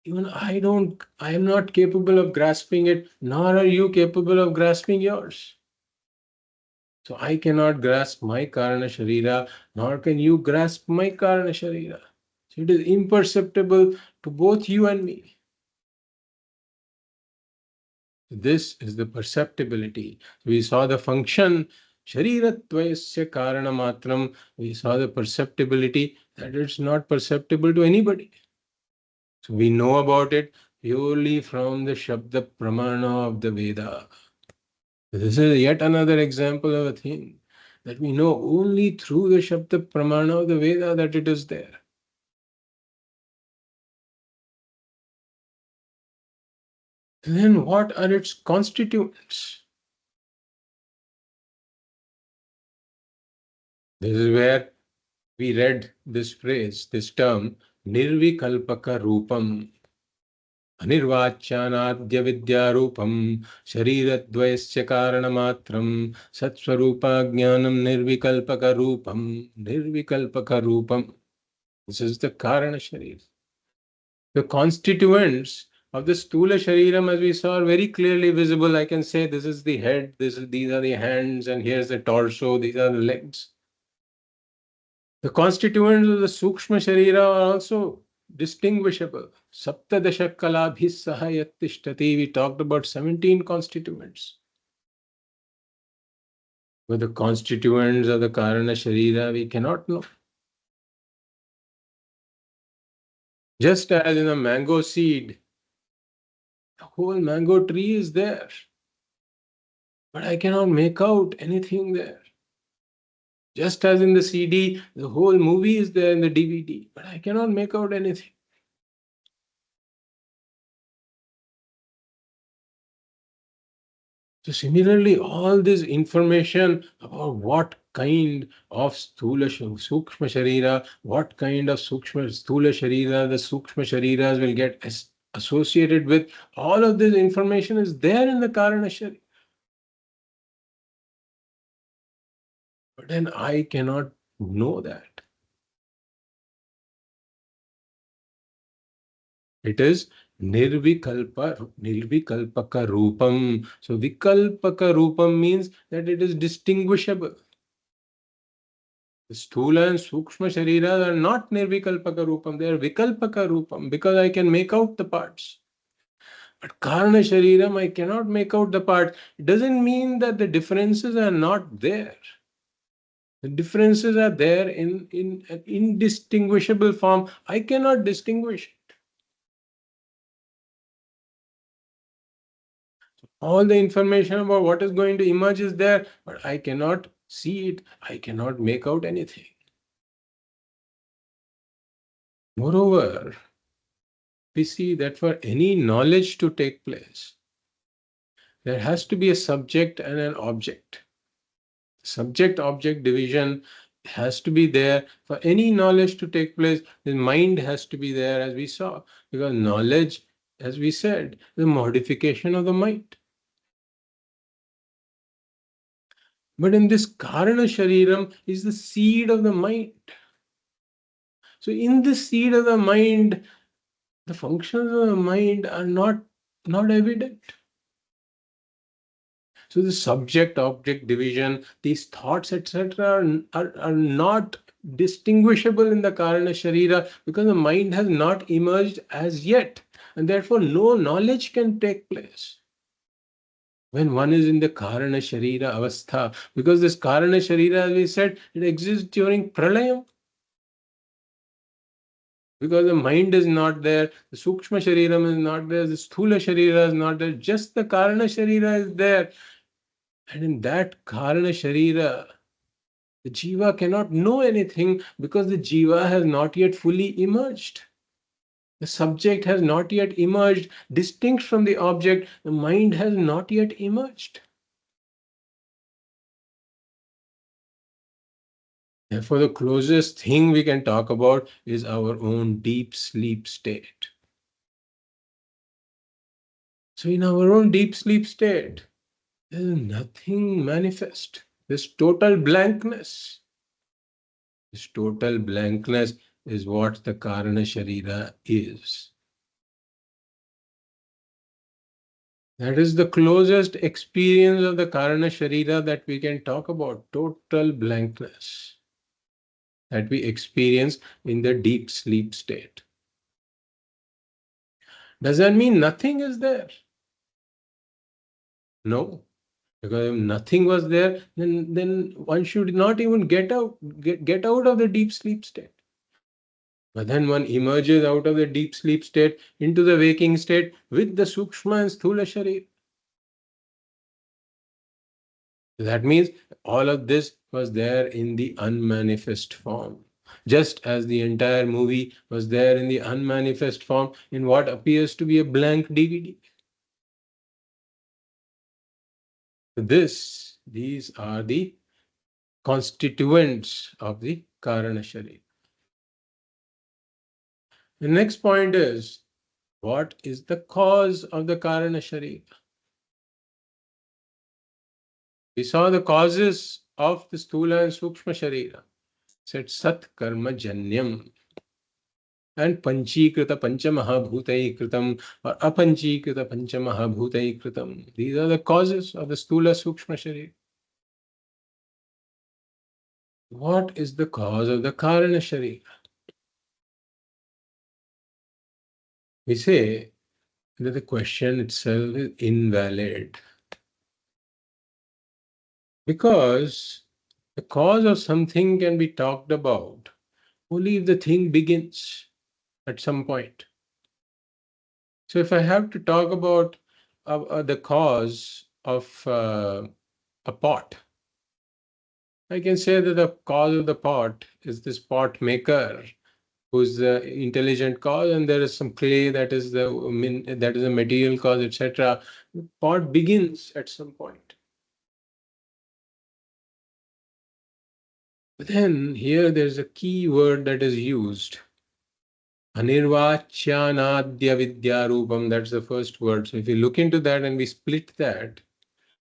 even I am not capable of grasping it, nor are you capable of grasping yours. So I cannot grasp my Kāraṇa Śarīra, nor can you grasp my Kāraṇa Śarīra. So it is imperceptible to both you and me. This is the perceptibility. We saw the function, Sharirattvayasya Karana Matram. We saw the perceptibility that it's not perceptible to anybody. So we know about it purely from the Shabda Pramana of the Veda. This is yet another example of a thing that we know only through the Shabda Pramana of the Veda that it is there. Then what are its constituents? This is where we read this phrase, this term, Nirvikalpaka Rupam, Anirvacyanadya Vidyarupam, Shariradvayasya Karanamatram, Satsvarupa Jnanam Nirvikalpaka Rupam, Nirvikalpaka Rupam. This is the Kāraṇa Śarīram. The constituents of the Stula Shariram, as we saw, are very clearly visible. I can say this is the head, these are the hands, and here's the torso, these are the legs. The constituents of the Sukshma Sharira are also distinguishable. Saptadasha kalabhis sahayattishtati. We talked about 17 constituents. But the constituents of the Kāraṇa Śarīra we cannot know. Just as in a mango seed, the whole mango tree is there, but I cannot make out anything there. Just as in the CD, the whole movie is there in the DVD, but I cannot make out anything. So similarly, all this information about what kind of Sukshma Sharira, what kind of Stula Sharira, the Sukshma Shariras will get associated with, all of this information is there in the Kāraṇa Śarīram. But then I cannot know that. It is Nirvikalpaka Rupam. So Vikalpaka Rupam means that it is distinguishable. The Sthula and Sukshma Shariras are not Nirvikalpaka Rupam, they are Vikalpaka Rupam because I can make out the parts. But Kāraṇa Śarīram, I cannot make out the parts. It doesn't mean that the differences are not there. The differences are there in an indistinguishable form. I cannot distinguish it. All the information about what is going to emerge is there, but I cannot see it. I cannot make out anything. Moreover, we see that for any knowledge to take place, there has to be a subject and an object. Subject-object division has to be there. For any knowledge to take place, the mind has to be there, as we saw, because knowledge, as we said, is the modification of the mind. But in this Kāraṇa Śarīram is the seed of the mind. So in the seed of the mind, the functions of the mind are not evident. So the subject-object division, these thoughts, etc., are not distinguishable in the Kāraṇa Śarīra because the mind has not emerged as yet, and therefore no knowledge can take place. when one is in the Kāraṇa Śarīra avastha, because this Kāraṇa Śarīra, as we said, it exists during pralayam. Because the mind is not there, the Sukshma Shariram is not there, the Sthula Sharira is not there, just the Kāraṇa Śarīra is there. And in that Kāraṇa Śarīra, the Jiva cannot know anything because the Jiva has not yet fully emerged. The subject has not yet emerged, distinct from the object, the mind has not yet emerged. Therefore, the closest thing we can talk about is our own deep sleep state. So, in our own deep sleep state, there is nothing manifest. There's total blankness. This total blankness is what the Kāraṇa Śarīra is. That is the closest experience of the Kāraṇa Śarīra that we can talk about. Total blankness that we experience in the deep sleep state. Does that mean nothing is there? No. Because if nothing was there, then one should not even get out of the deep sleep state. But then one emerges out of the deep sleep state into the waking state with the Sukshma and Sthula Sharira. That means all of this was there in the unmanifest form. Just as the entire movie was there in the unmanifest form in what appears to be a blank DVD. These are the constituents of the Kāraṇa Śarīra. The next point is, what is the cause of the Kāraṇa Śarīra? We saw the causes of the Sthula and Sukshma Sharira. Said Sat Karma Janyam and Panchikrita Panchamahabhutai Kritam or Apanchikrita Panchamahabhutai Kritam. These are the causes of the Sthula Sukshma Sharira. What is the cause of the Kāraṇa Śarīra? We say that the question itself is invalid. Because the cause of something can be talked about only if the thing begins at some point. So if I have to talk about the cause of a pot, I can say that the cause of the pot is this pot maker who's the intelligent cause, and there is some clay that is the material cause, etc. The pot begins at some point. But then here there's a key word that is used. Anirvachyanadya vidyarupam, that's the first word. So if you look into that and we split that,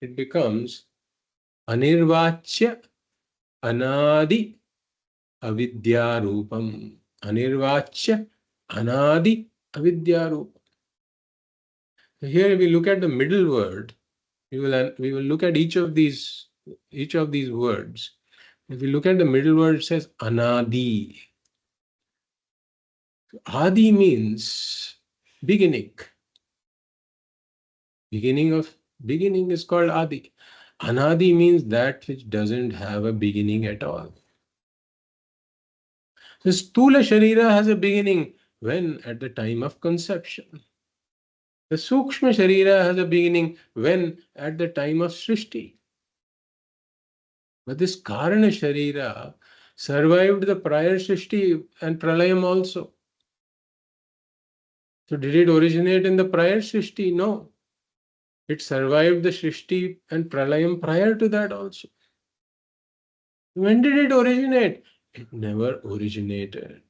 it becomes Anirvachya Anadi Avidyarupam. Anirvachya Anadi Avidyarupam. So here if we look at the middle word, we will look at each of these words. If we look at the middle word, it says Anadi. Adi means beginning. Beginning is called Adi. Anadi means that which doesn't have a beginning at all. So Sthula Sharira has a beginning when? At the time of conception. The Sukshma Sharira has a beginning when? At the time of Srishti. But this Kāraṇa Śarīra survived the prior Srishti and Pralayam also. So did it originate in the prior Srishti? No. It survived the Srishti and Pralayam prior to that also. When did it originate? It never originated.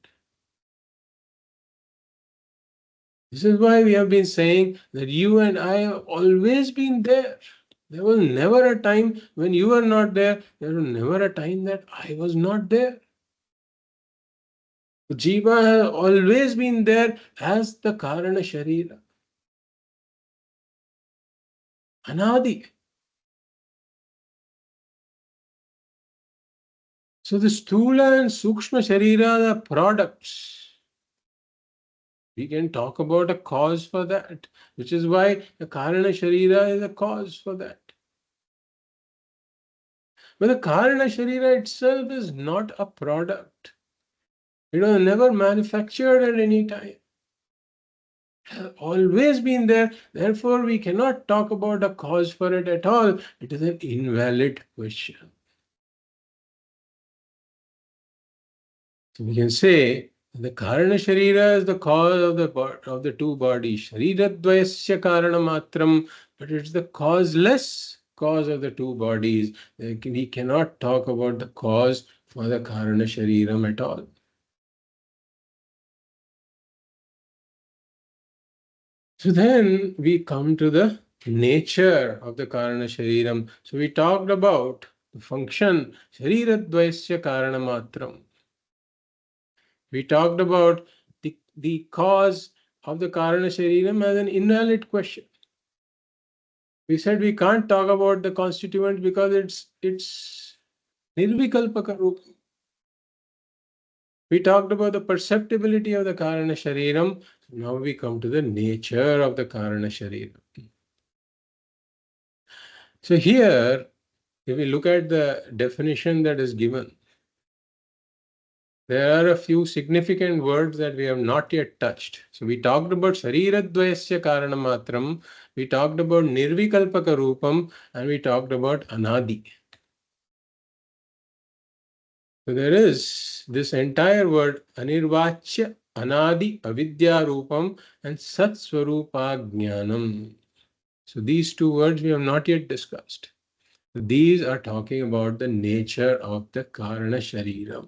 This is why we have been saying that you and I have always been there. There was never a time when you were not there. There was never a time that I was not there. Jiva has always been there as the Kāraṇa Śarīra. Anadi. So the Sthula and Sukshma Sharira are products. We can talk about a cause for that, which is why the Kāraṇa Śarīra is a cause for that. But the Kāraṇa Śarīra itself is not a product. It was never manufactured at any time. It has always been there. Therefore, we cannot talk about a cause for it at all. It is an invalid question. So we can say the Kāraṇa Śarīra is the cause of the two bodies. Śarīradvayasya Kāraṇamatram, but it's the causeless cause of the two bodies. We cannot talk about the cause for the Kāraṇa Śarīram at all. So then we come to the nature of the Kāraṇa Śarīram. So we talked about the function Śarīradvayasya Kāraṇamatram. We talked about the cause of the Kāraṇa Śarīram as an invalid question. We said we can't talk about the constituents because it's nirvikalpaka rupa. We talked about the perceptibility of the Kāraṇa Śarīram. Now we come to the nature of the Kāraṇa Śarīram. So here, if we look at the definition that is given, there are a few significant words that we have not yet touched. So we talked about Śarīradvayasya Kāraṇamatram, we talked about Nirvikalpaka Rupam, and we talked about Anadi. So there is this entire word Anirvachya, Anadi, Avidya Rupam, and Sat Swarupa Jnanam. So these two words we have not yet discussed. So these are talking about the nature of the Kāraṇa Śarīram.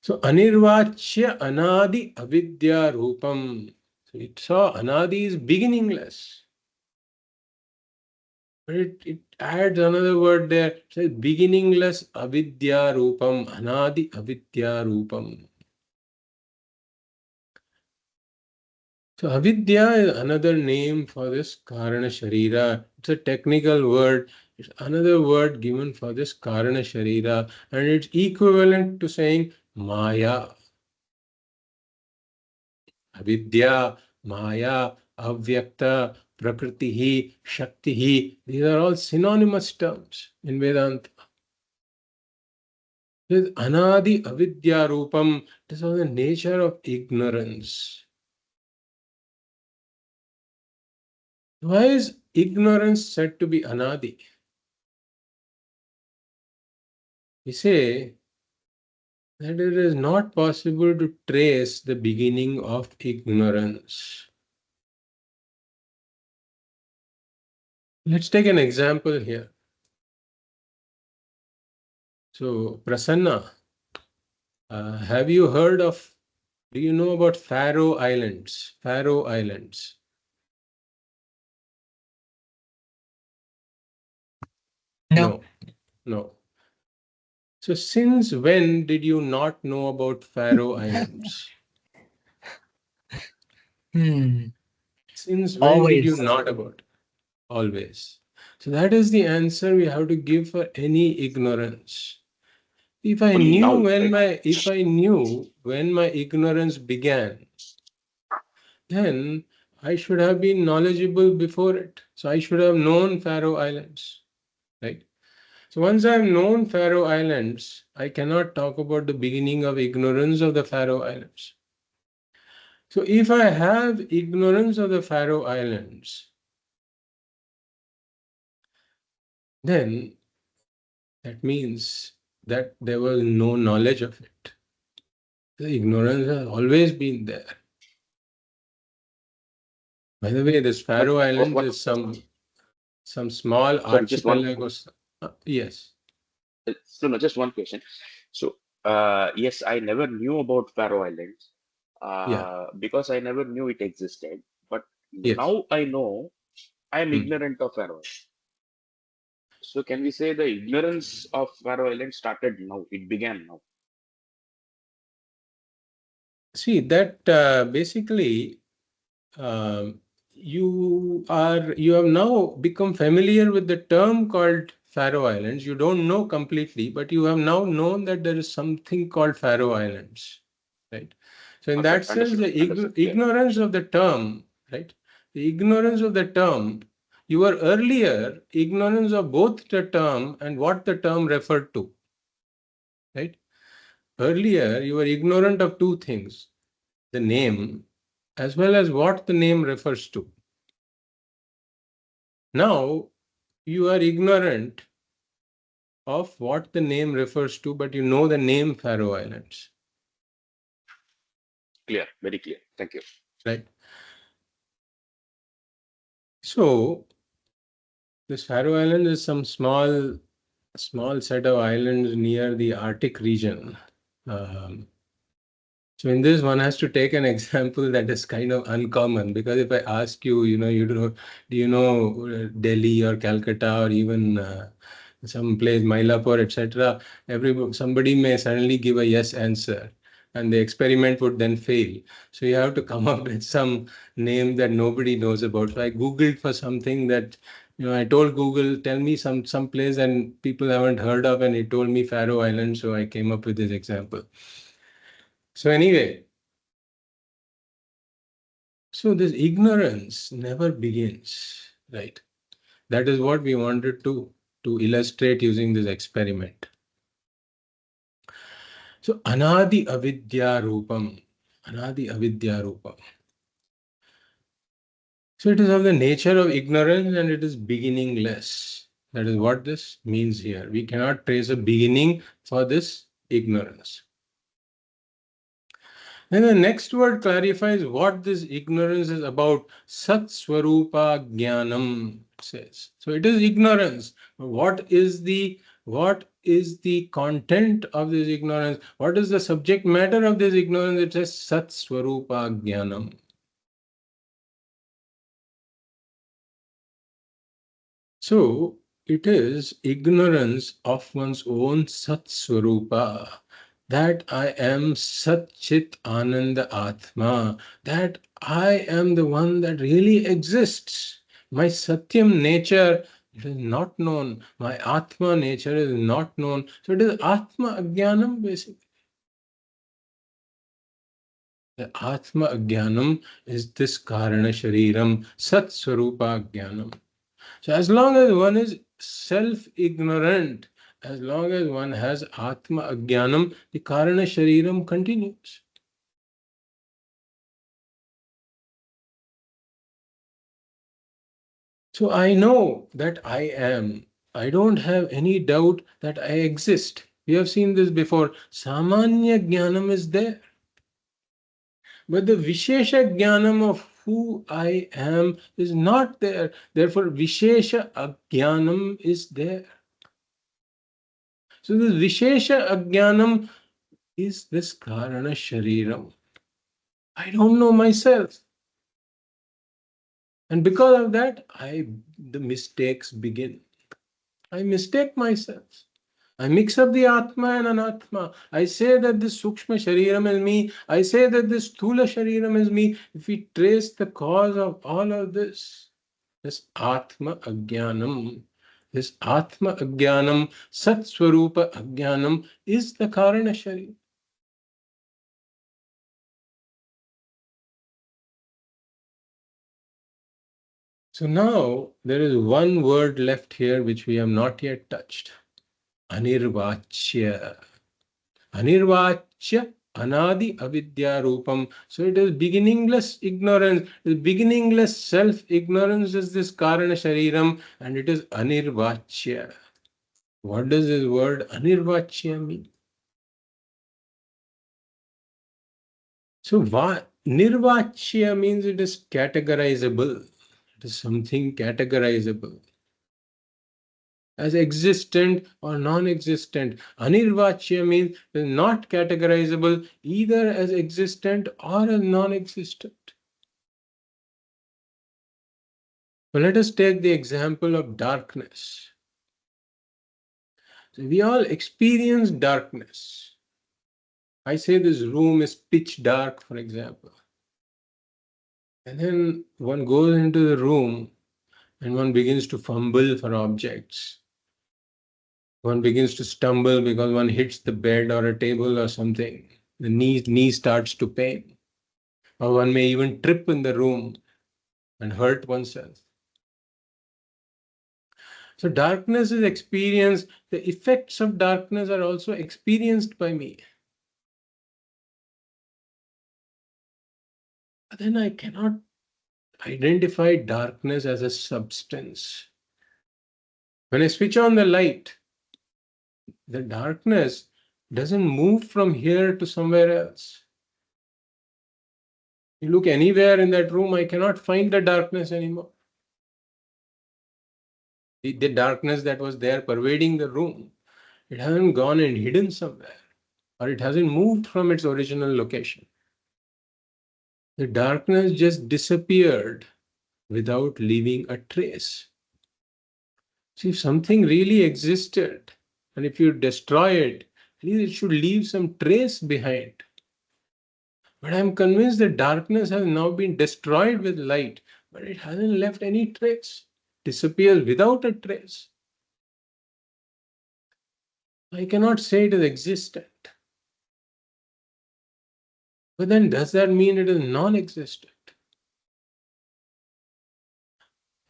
So Anirvachya Anadi Avidya Rupam. So it saw Anadi is beginningless. But it adds another word there. It says beginningless Avidya Rupam. Anadi Avidya Rupam. So Avidya is another name for this Kāraṇa Śarīra. It's a technical word. It's another word given for this Kāraṇa Śarīra. And it's equivalent to saying Maya. Avidya, Maya, Avyakta, Prakritihi, Shaktihi. These are all synonymous terms in Vedanta. With Anadi Avidya Rupam, it is of the nature of ignorance. Why is ignorance said to be Anadi? We say that it is not possible to trace the beginning of ignorance. Let's take an example here. So, Prasanna, do you know about Faroe Islands? Faroe Islands. No. No. So since when did you not know about Faroe Islands? Since when did you not about? Always. So that is the answer we have to give for any ignorance. If I knew when my ignorance began, then I should have been knowledgeable before it. So I should have known Faroe Islands, right? So once I have known Faroe Islands, I cannot talk about the beginning of ignorance of the Faroe Islands. So if I have ignorance of the Faroe Islands, then that means that there was no knowledge of it. The ignorance has always been there. By the way, this Faroe Islands is some small archipelago. Yes. No, just one question. So, yes, I never knew about Faroe Islands because I never knew it existed. But now I know I am ignorant of Faroe Islands. So, can we say the ignorance of Faroe Islands started now? It began now. See, that basically you have now become familiar with the term called Faroe Islands. You don't know completely, but you have now known that there is something called Faroe Islands, right? So in Okay, that sense, understood. the Understood. Yeah. ignorance of the term, right? The ignorance of the term, you were earlier ignorance of both the term and what the term referred to, right? Earlier, you were ignorant of two things, the name as well as what the name refers to. Now, you are ignorant of what the name refers to, but you know the name Faroe Islands. Clear, very clear. Thank you. Right. So, this Faroe Island is some small set of islands near the Arctic region. So in this, one has to take an example that is kind of uncommon, because if I ask you, do you know Delhi or Calcutta or even some place, Mylapore, etc., somebody may suddenly give a yes answer, and the experiment would then fail. So you have to come up with some name that nobody knows about. So I Googled for something that, I told Google, tell me some place and people haven't heard of, and it told me Faroe Islands. So I came up with this example. So anyway, so this ignorance never begins, right? That is what we wanted to illustrate using this experiment. So anadi avidya rupam, anadi avidya rupam. So it is of the nature of ignorance and it is beginningless. That is what this means here. We cannot trace a beginning for this ignorance. Then the next word clarifies what this ignorance is about. Sat Swarupa Jnanam says. So it is ignorance. What is the content of this ignorance? What is the subject matter of this ignorance? It says Sat Swarupa Jnanam. So it is ignorance of one's own Sat Swarupa, that I am Sat Chit Ananda Ātmā, that I am the one that really exists. My Satyam nature, it is not known. My Ātmā nature is not known. So it is Ātmā Ajnanam basically. The Ātmā Ajnanam is this Kāraṇa Śarīram, Sat Swarupa Ajnanam. So as long as one is self-ignorant, as long as one has Ātmā Ajnanam, the Kāraṇa Śarīram continues. So I know that I am. I don't have any doubt that I exist. We have seen this before. Samanya Jnanam is there. But the Vishesha Jnanam of who I am is not there. Therefore, Vishesha Ajnanam is there. So this Vishesha Ajnanam is this Kāraṇa Śarīram. I don't know myself. And because of that, the mistakes begin. I mistake myself. I mix up the Ātmā and Anātmā. I say that this Sukshma Shariram is me. I say that this Sthula Shariram is me. If we trace the cause of all of this Ātmā Ajnanam, this Ātmā Ajnanam, Sat Swarupa Ajnanam is the Kāraṇa Śarīram. So now there is one word left here which we have not yet touched. Anirvachya. Anirvachya anadi avidya rupam. So it is beginningless ignorance. The beginningless self-ignorance is this Kāraṇa Śarīram, and it is anirvachya. What does this word anirvachya mean? So nirvachya means it is categorizable. It is something categorizable as existent or non-existent. Anirvachya means it is not categorizable either as existent or as non-existent. So let us take the example of darkness. So we all experience darkness. I say this room is pitch dark, for example. And then one goes into the room and one begins to fumble for objects. One begins to stumble because one hits the bed or a table or something. the knee starts to pain. Or one may even trip in the room and hurt oneself. So darkness is experienced. The effects of darkness are also experienced by me. But then I cannot identify darkness as a substance. When I switch on the light, the darkness doesn't move from here to somewhere else. You look anywhere in that room, I cannot find the darkness anymore. The darkness that was there pervading the room, it hasn't gone and hidden somewhere, or it hasn't moved from its original location. The darkness just disappeared without leaving a trace. See, if something really existed, and if you destroy it, at least it should leave some trace behind. But I'm convinced that darkness has now been destroyed with light, but it hasn't left any trace. Disappears without a trace. I cannot say it is existent. But then does that mean it is non-existent?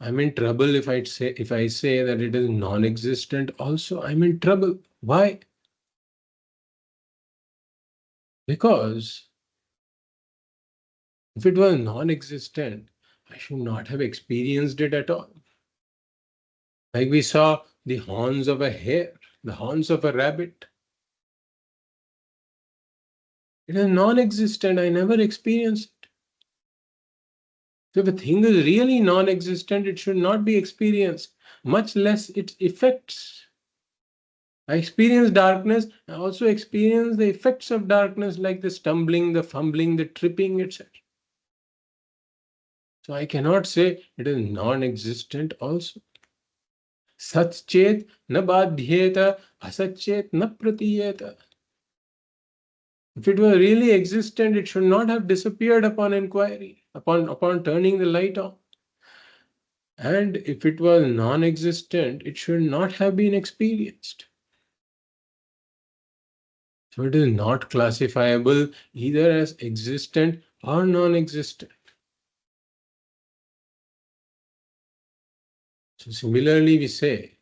I'm in trouble if I say that it is non-existent also. I'm in trouble. Why? Because if it was non-existent, I should not have experienced it at all. Like we saw the horns of a hare, the horns of a rabbit. It is non-existent. I never experienced it. So if a thing is really non-existent, it should not be experienced, much less its effects. I experience darkness. I also experience the effects of darkness, like the stumbling, the fumbling, the tripping, etc. So I cannot say it is non-existent also. Satchet na badhyeta, asatchet na pratiyeta. If it were really existent, it should not have disappeared upon inquiry, upon turning the light on. And if it was non-existent, it should not have been experienced. So it is not classifiable either as existent or non-existent. So similarly, we say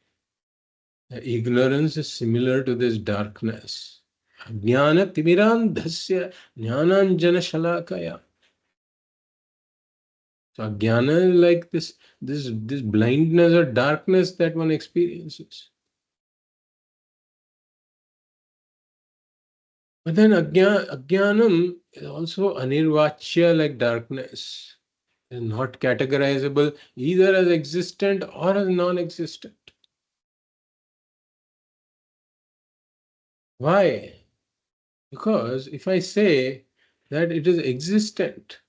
that ignorance is similar to this darkness. Jnana timirandhasya jnananjana shalakaya. So jnana is like this blindness or darkness that one experiences. But then ajnanam is also anirvachya, like darkness. It is not categorizable either as existent or as non-existent. Why? Because if I say that it is existent,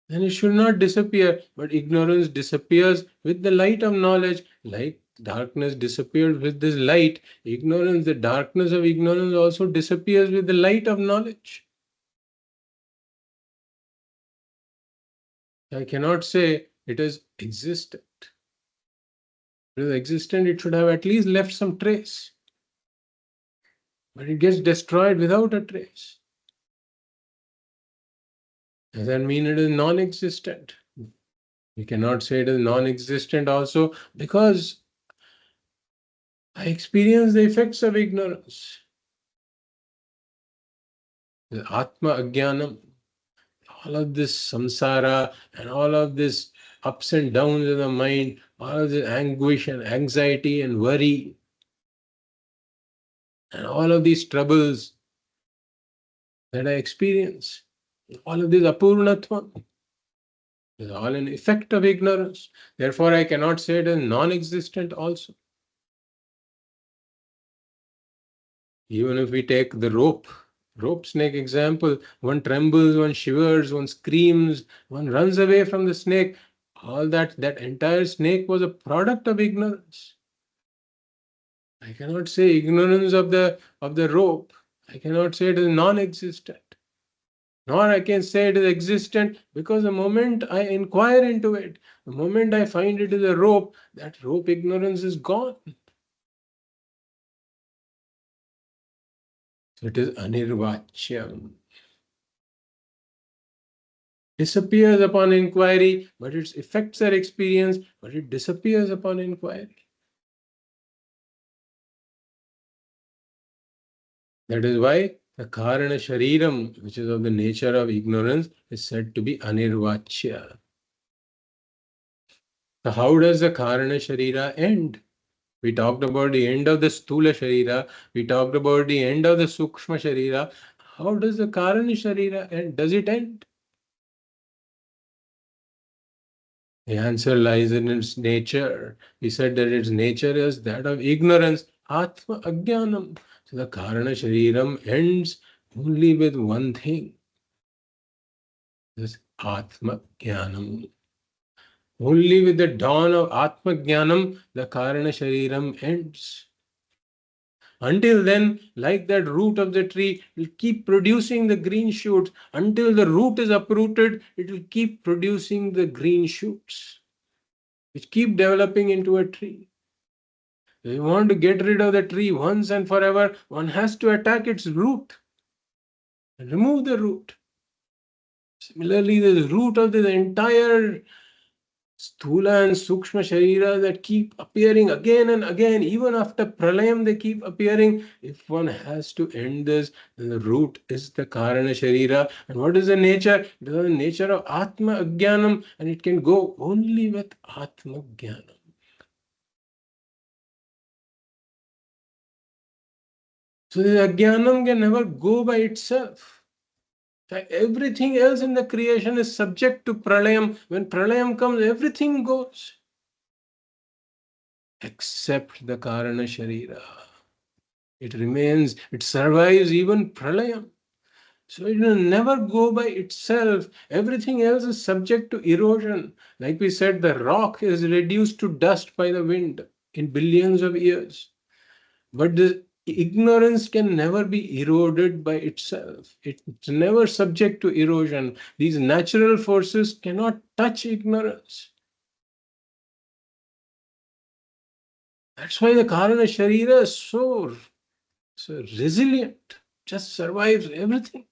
then it should not disappear. But ignorance disappears with the light of knowledge. Like darkness disappears with this light, ignorance, the darkness of ignorance also disappears with the light of knowledge. I cannot say it is existent. If it is existent, it should have at least left some trace. But it gets destroyed without a trace. Does that mean it is non-existent? We cannot say it is non-existent also because I experience the effects of ignorance. The Ātmā ajnanam, all of this samsara and all of this ups and downs of the mind, all of this anguish and anxiety and worry, and all of these troubles that I experience, all of this apurnatva, is all an effect of ignorance. Therefore, I cannot say it is non-existent also. Even if we take the rope snake example, one trembles, one shivers, one screams, one runs away from the snake. All that entire snake was a product of ignorance. I cannot say ignorance of the rope. I cannot say it is non-existent. Nor I can say it is existent, because the moment I inquire into it, the moment I find it is a rope, that rope ignorance is gone. So it is anirvachyam. Disappears upon inquiry, but its effects are experienced, but it disappears upon inquiry. That is why the Kāraṇa Śarīram, which is of the nature of ignorance, is said to be anirvachya. So how does the Kāraṇa Śarīra end? We talked about the end of the Sthula Sharira. We talked about the end of the Sukshma Sharira. How does the Kāraṇa Śarīra end? Does it end? The answer lies in its nature. We said that its nature is that of ignorance, Ātmā Ajñānam. So the Kāraṇa Śarīram ends only with one thing. This Ātmā Jnanam. Only with the dawn of Ātmā Jnanam, the Kāraṇa Śarīram ends. Until then, like that root of the tree, it will keep producing the green shoots. Until the root is uprooted, it will keep producing the green shoots, which keep developing into a tree. If you want to get rid of the tree once and forever, one has to attack its root and remove the root. Similarly, the root of the entire Sthula and Sukshma Sharira that keep appearing again and again, even after Pralayam, they keep appearing. If one has to end this, then the root is the Kāraṇa Śarīra. And what is the nature? It is the nature of Ātmā Ajñānam, and it can go only with Ātmā Jnanam. So the Ajnanam can never go by itself. Everything else in the creation is subject to Pralayam. When Pralayam comes, everything goes. Except the Kāraṇa Śarīra. It remains, it survives even Pralayam. So it will never go by itself. Everything else is subject to erosion. Like we said, the rock is reduced to dust by the wind in billions of years. But the ignorance can never be eroded by itself. It's never subject to erosion. These natural forces cannot touch ignorance. That's why the Kāraṇa Śarīra is so resilient, just survives everything.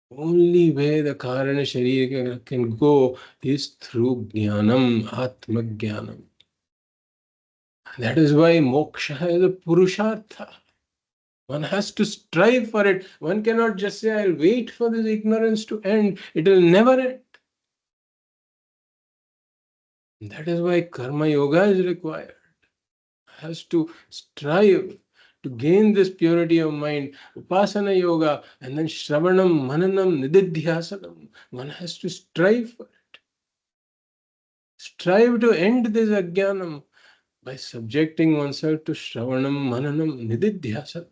Only way the Kāraṇa Śarīra can go is through Jnanam, Ātmā Jnanam. That is why moksha is a purushartha. One has to strive for it. One cannot just say, I'll wait for this ignorance to end. It will never end. That is why karma yoga is required. Has to strive to gain this purity of mind, upasana yoga, and then shravanam, mananam, nididhyasanam. One has to strive for it. Strive to end this ajnanam by subjecting oneself to shravanam, mananam, nididhyasanam.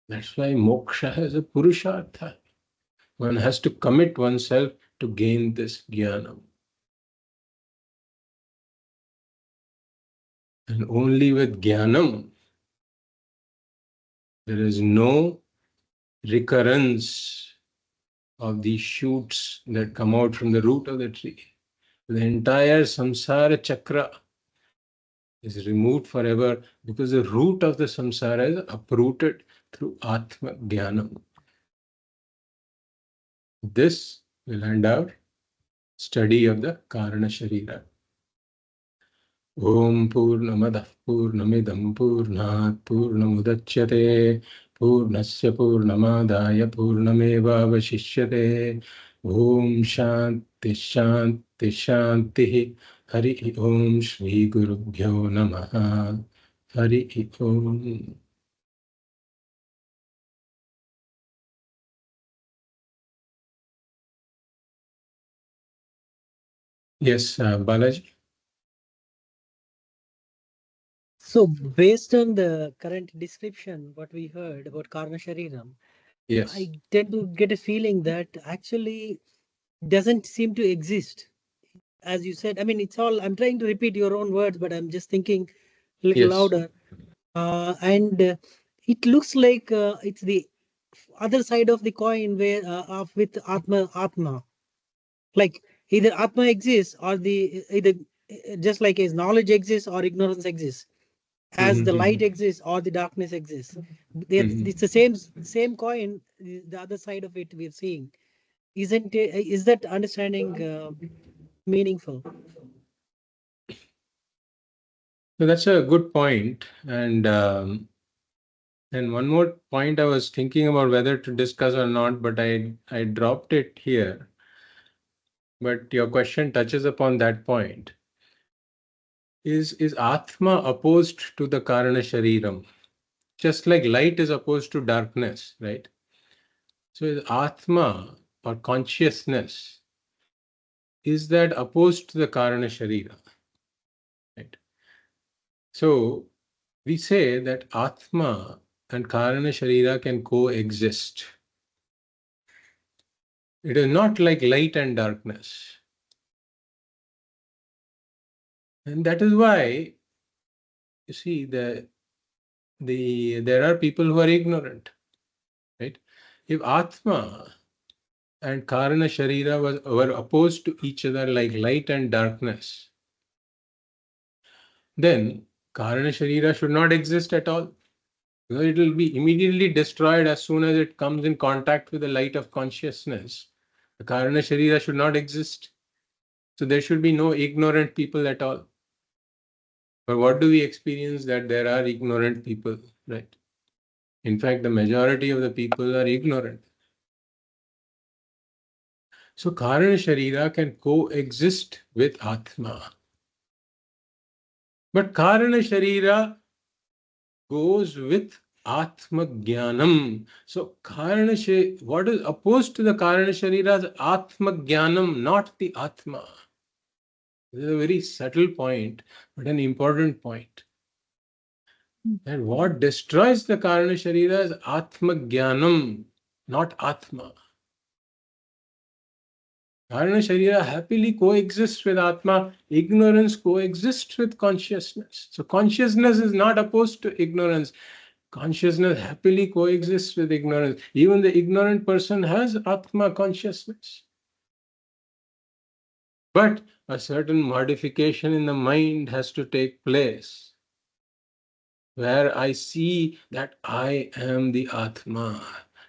That's why moksha is a purushartha. One has to commit oneself to gain this jnanam. And only with jnanam, there is no recurrence of these shoots that come out from the root of the tree. The entire samsara chakra is removed forever because the root of the samsara is uprooted through Ātmā Jnanam. This will end our study of the Kāraṇa Śarīra. Om Purnamadah Purnamidam Purnat Purnamudachyate Purnasya Purnamadaya Purnameva Vashishyate. Om Shanti Shanti Shanti. Hari Om Shri Gurubhyo Namaha. Hari Om. Yes, Balaji. So, based on the current description, what we heard about Kāraṇa Śarīram, Yes. I tend to get a feeling that actually doesn't seem to exist. As you said, I mean, it's all, I'm trying to repeat your own words, but I'm just thinking a little louder. And it looks like it's the other side of the coin where with Ātmā. Like either Ātmā exists or either just like as knowledge exists or ignorance exists. as the light exists or the darkness exists. It's the same coin, the other side of it we're seeing. Isn't it, is that understanding meaningful? So that's a good point. And one more point I was thinking about whether to discuss or not, but I dropped it here. But your question touches upon that point. Is Ātmā opposed to the Kāraṇa Śarīram? Just like light is opposed to darkness, right? So is Ātmā or consciousness, is that opposed to the Kāraṇa Śarīram? Right? So we say that Ātmā and Kāraṇa Śarīra can coexist. It is not like light and darkness. And that is why, you see, there are people who are ignorant, right? If Ātmā and Kāraṇa Śarīra were opposed to each other like light and darkness, then Kāraṇa Śarīra should not exist at all. It will be immediately destroyed as soon as it comes in contact with the light of consciousness. The Kāraṇa Śarīra should not exist. So there should be no ignorant people at all. But what do we experience? That there are ignorant people, right? In fact, the majority of the people are ignorant. So Kāraṇa Śarīra can coexist with Ātmā. But Kāraṇa Śarīra goes with Ātma Jnanam. So what is opposed to the Kāraṇa Śarīra is Ātma Jnanam, not the Ātmā. This is a very subtle point, but an important point. And what destroys the Kāraṇa Śarīra is Ātma Jnanam, not Ātmā. Kāraṇa Śarīra happily coexists with Ātmā. Ignorance coexists with consciousness. So consciousness is not opposed to ignorance. Consciousness happily coexists with ignorance. Even the ignorant person has Ātmā consciousness. But a certain modification in the mind has to take place, where I see that I am the Ātmā.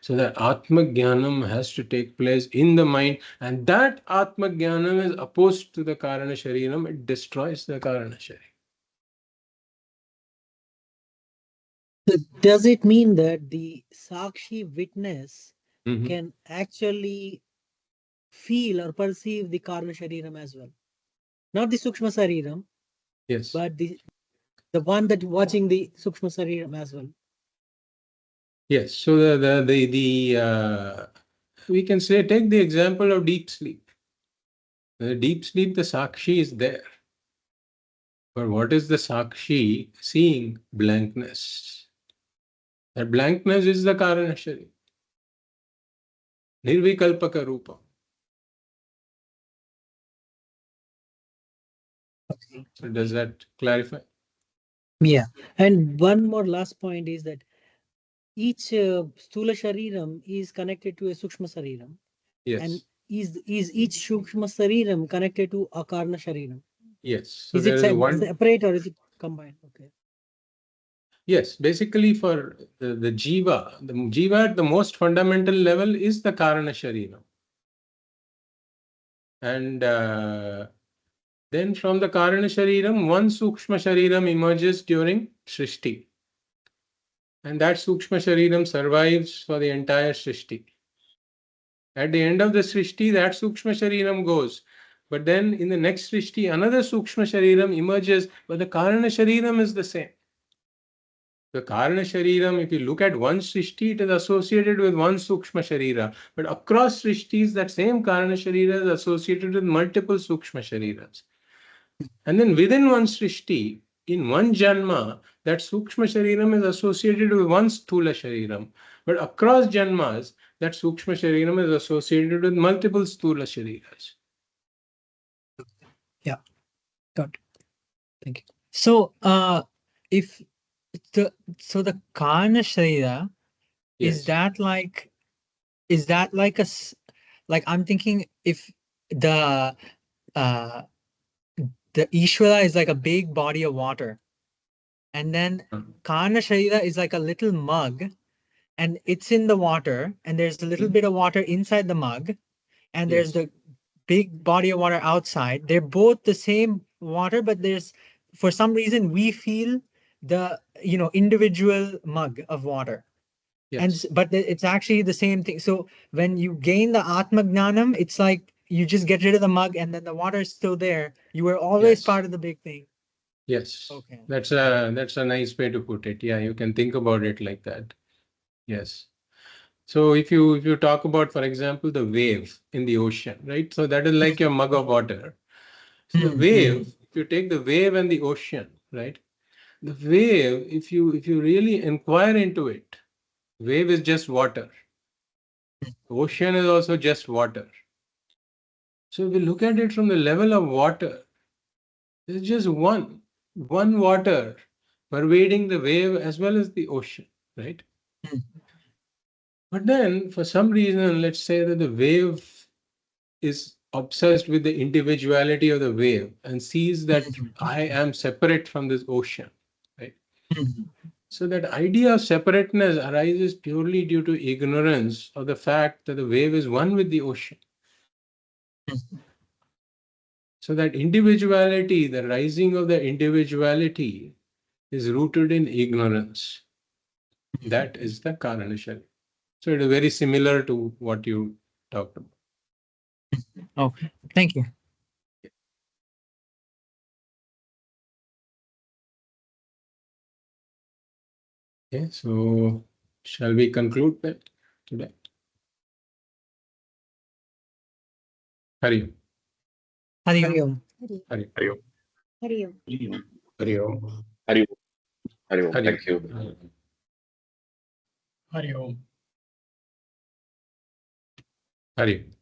So that Ātma Jnanam has to take place in the mind, and that Ātma Jnanam is opposed to the Kāraṇa Śarīram. It destroys the Kāraṇa Śarīram. So does it mean that the Sakshi witness can actually feel or perceive the Kāraṇa Śarīram as well? Not the Sukshma Śarīram, yes, but the one that watching the Sukshma Śarīram as well. Yes. So we can say, take the example of deep sleep. The deep sleep, the Sakshi is there. But what is the Sakshi seeing? Blankness. That blankness is the Kāraṇa Śarīram. Nirvikalpaka Rupa. Okay. So does that clarify? Yeah. And one more last point is that each Sthula Shariram is connected to a Sukshma Shariram. Yes. And is each Sukshma Shariram connected to a Kāraṇa Śarīram? Yes. So is it separate or is it combined? Okay. Yes. Basically, for the Jiva at the most fundamental level is the Kāraṇa Śarīram. And then from the Kāraṇa Śarīram, one Sukshma Shariram emerges during Srishti. And that Sukshma Shariram survives for the entire Srishti. At the end of the Srishti, that Sukshma Shariram goes. But then in the next Srishti, another Sukshma Shariram emerges, but the Kāraṇa Śarīram is the same. The Kāraṇa Śarīram, if you look at one Srishti, it is associated with one Sukshma Sharira. But across Srishtis, that same Kāraṇa Śarīra is associated with multiple Sukshma Shariras. And then within one Srishti, in one Janma, that Sukshma Shariram is associated with one Sthula Shariram. But across Janmas, that Sukshma Shariram is associated with multiple Sthula Shariras. Yeah, got it. Thank you. So, the Kāraṇa Śarīra, Yes. is that like I'm thinking if the Ishvara is like a big body of water, And then Kāraṇa Śarīram is like a little mug, and it's in the water, and there's a little bit of water inside the mug, and there's the big body of water outside. They're both the same water, but there's, for some reason, we feel the individual mug of water. But it's actually the same thing. So when you gain the Ātmā Gnānam, it's like you just get rid of the mug and then the water is still there. You were always part of the big thing. Yes. Okay. That's a nice way to put it. Yeah, you can think about it like that. Yes. So if you talk about, for example, the wave in the ocean, right? So that is like your mug of water. So the wave, if you take the wave and the ocean, right? The wave, if you really inquire into it, wave is just water. Ocean is also just water. So if we look at it from the level of water, there's just one water pervading the wave as well as the ocean, right? But then for some reason, let's say that the wave is obsessed with the individuality of the wave and sees that I am separate from this ocean, right? So that idea of separateness arises purely due to ignorance of the fact that the wave is one with the ocean. So that individuality, the rising of the individuality, is rooted in ignorance. That is the Kāraṇa Śarīram. So it is very similar to what you talked about. Okay, thank you. Okay, so shall we conclude that today? Hari Om. Hari Hari Om. Om. Hari Hari Om. Hari Om. Hari Om. Hari Om. Hari Om. Hari Thank you. Hari Om. Hari Om.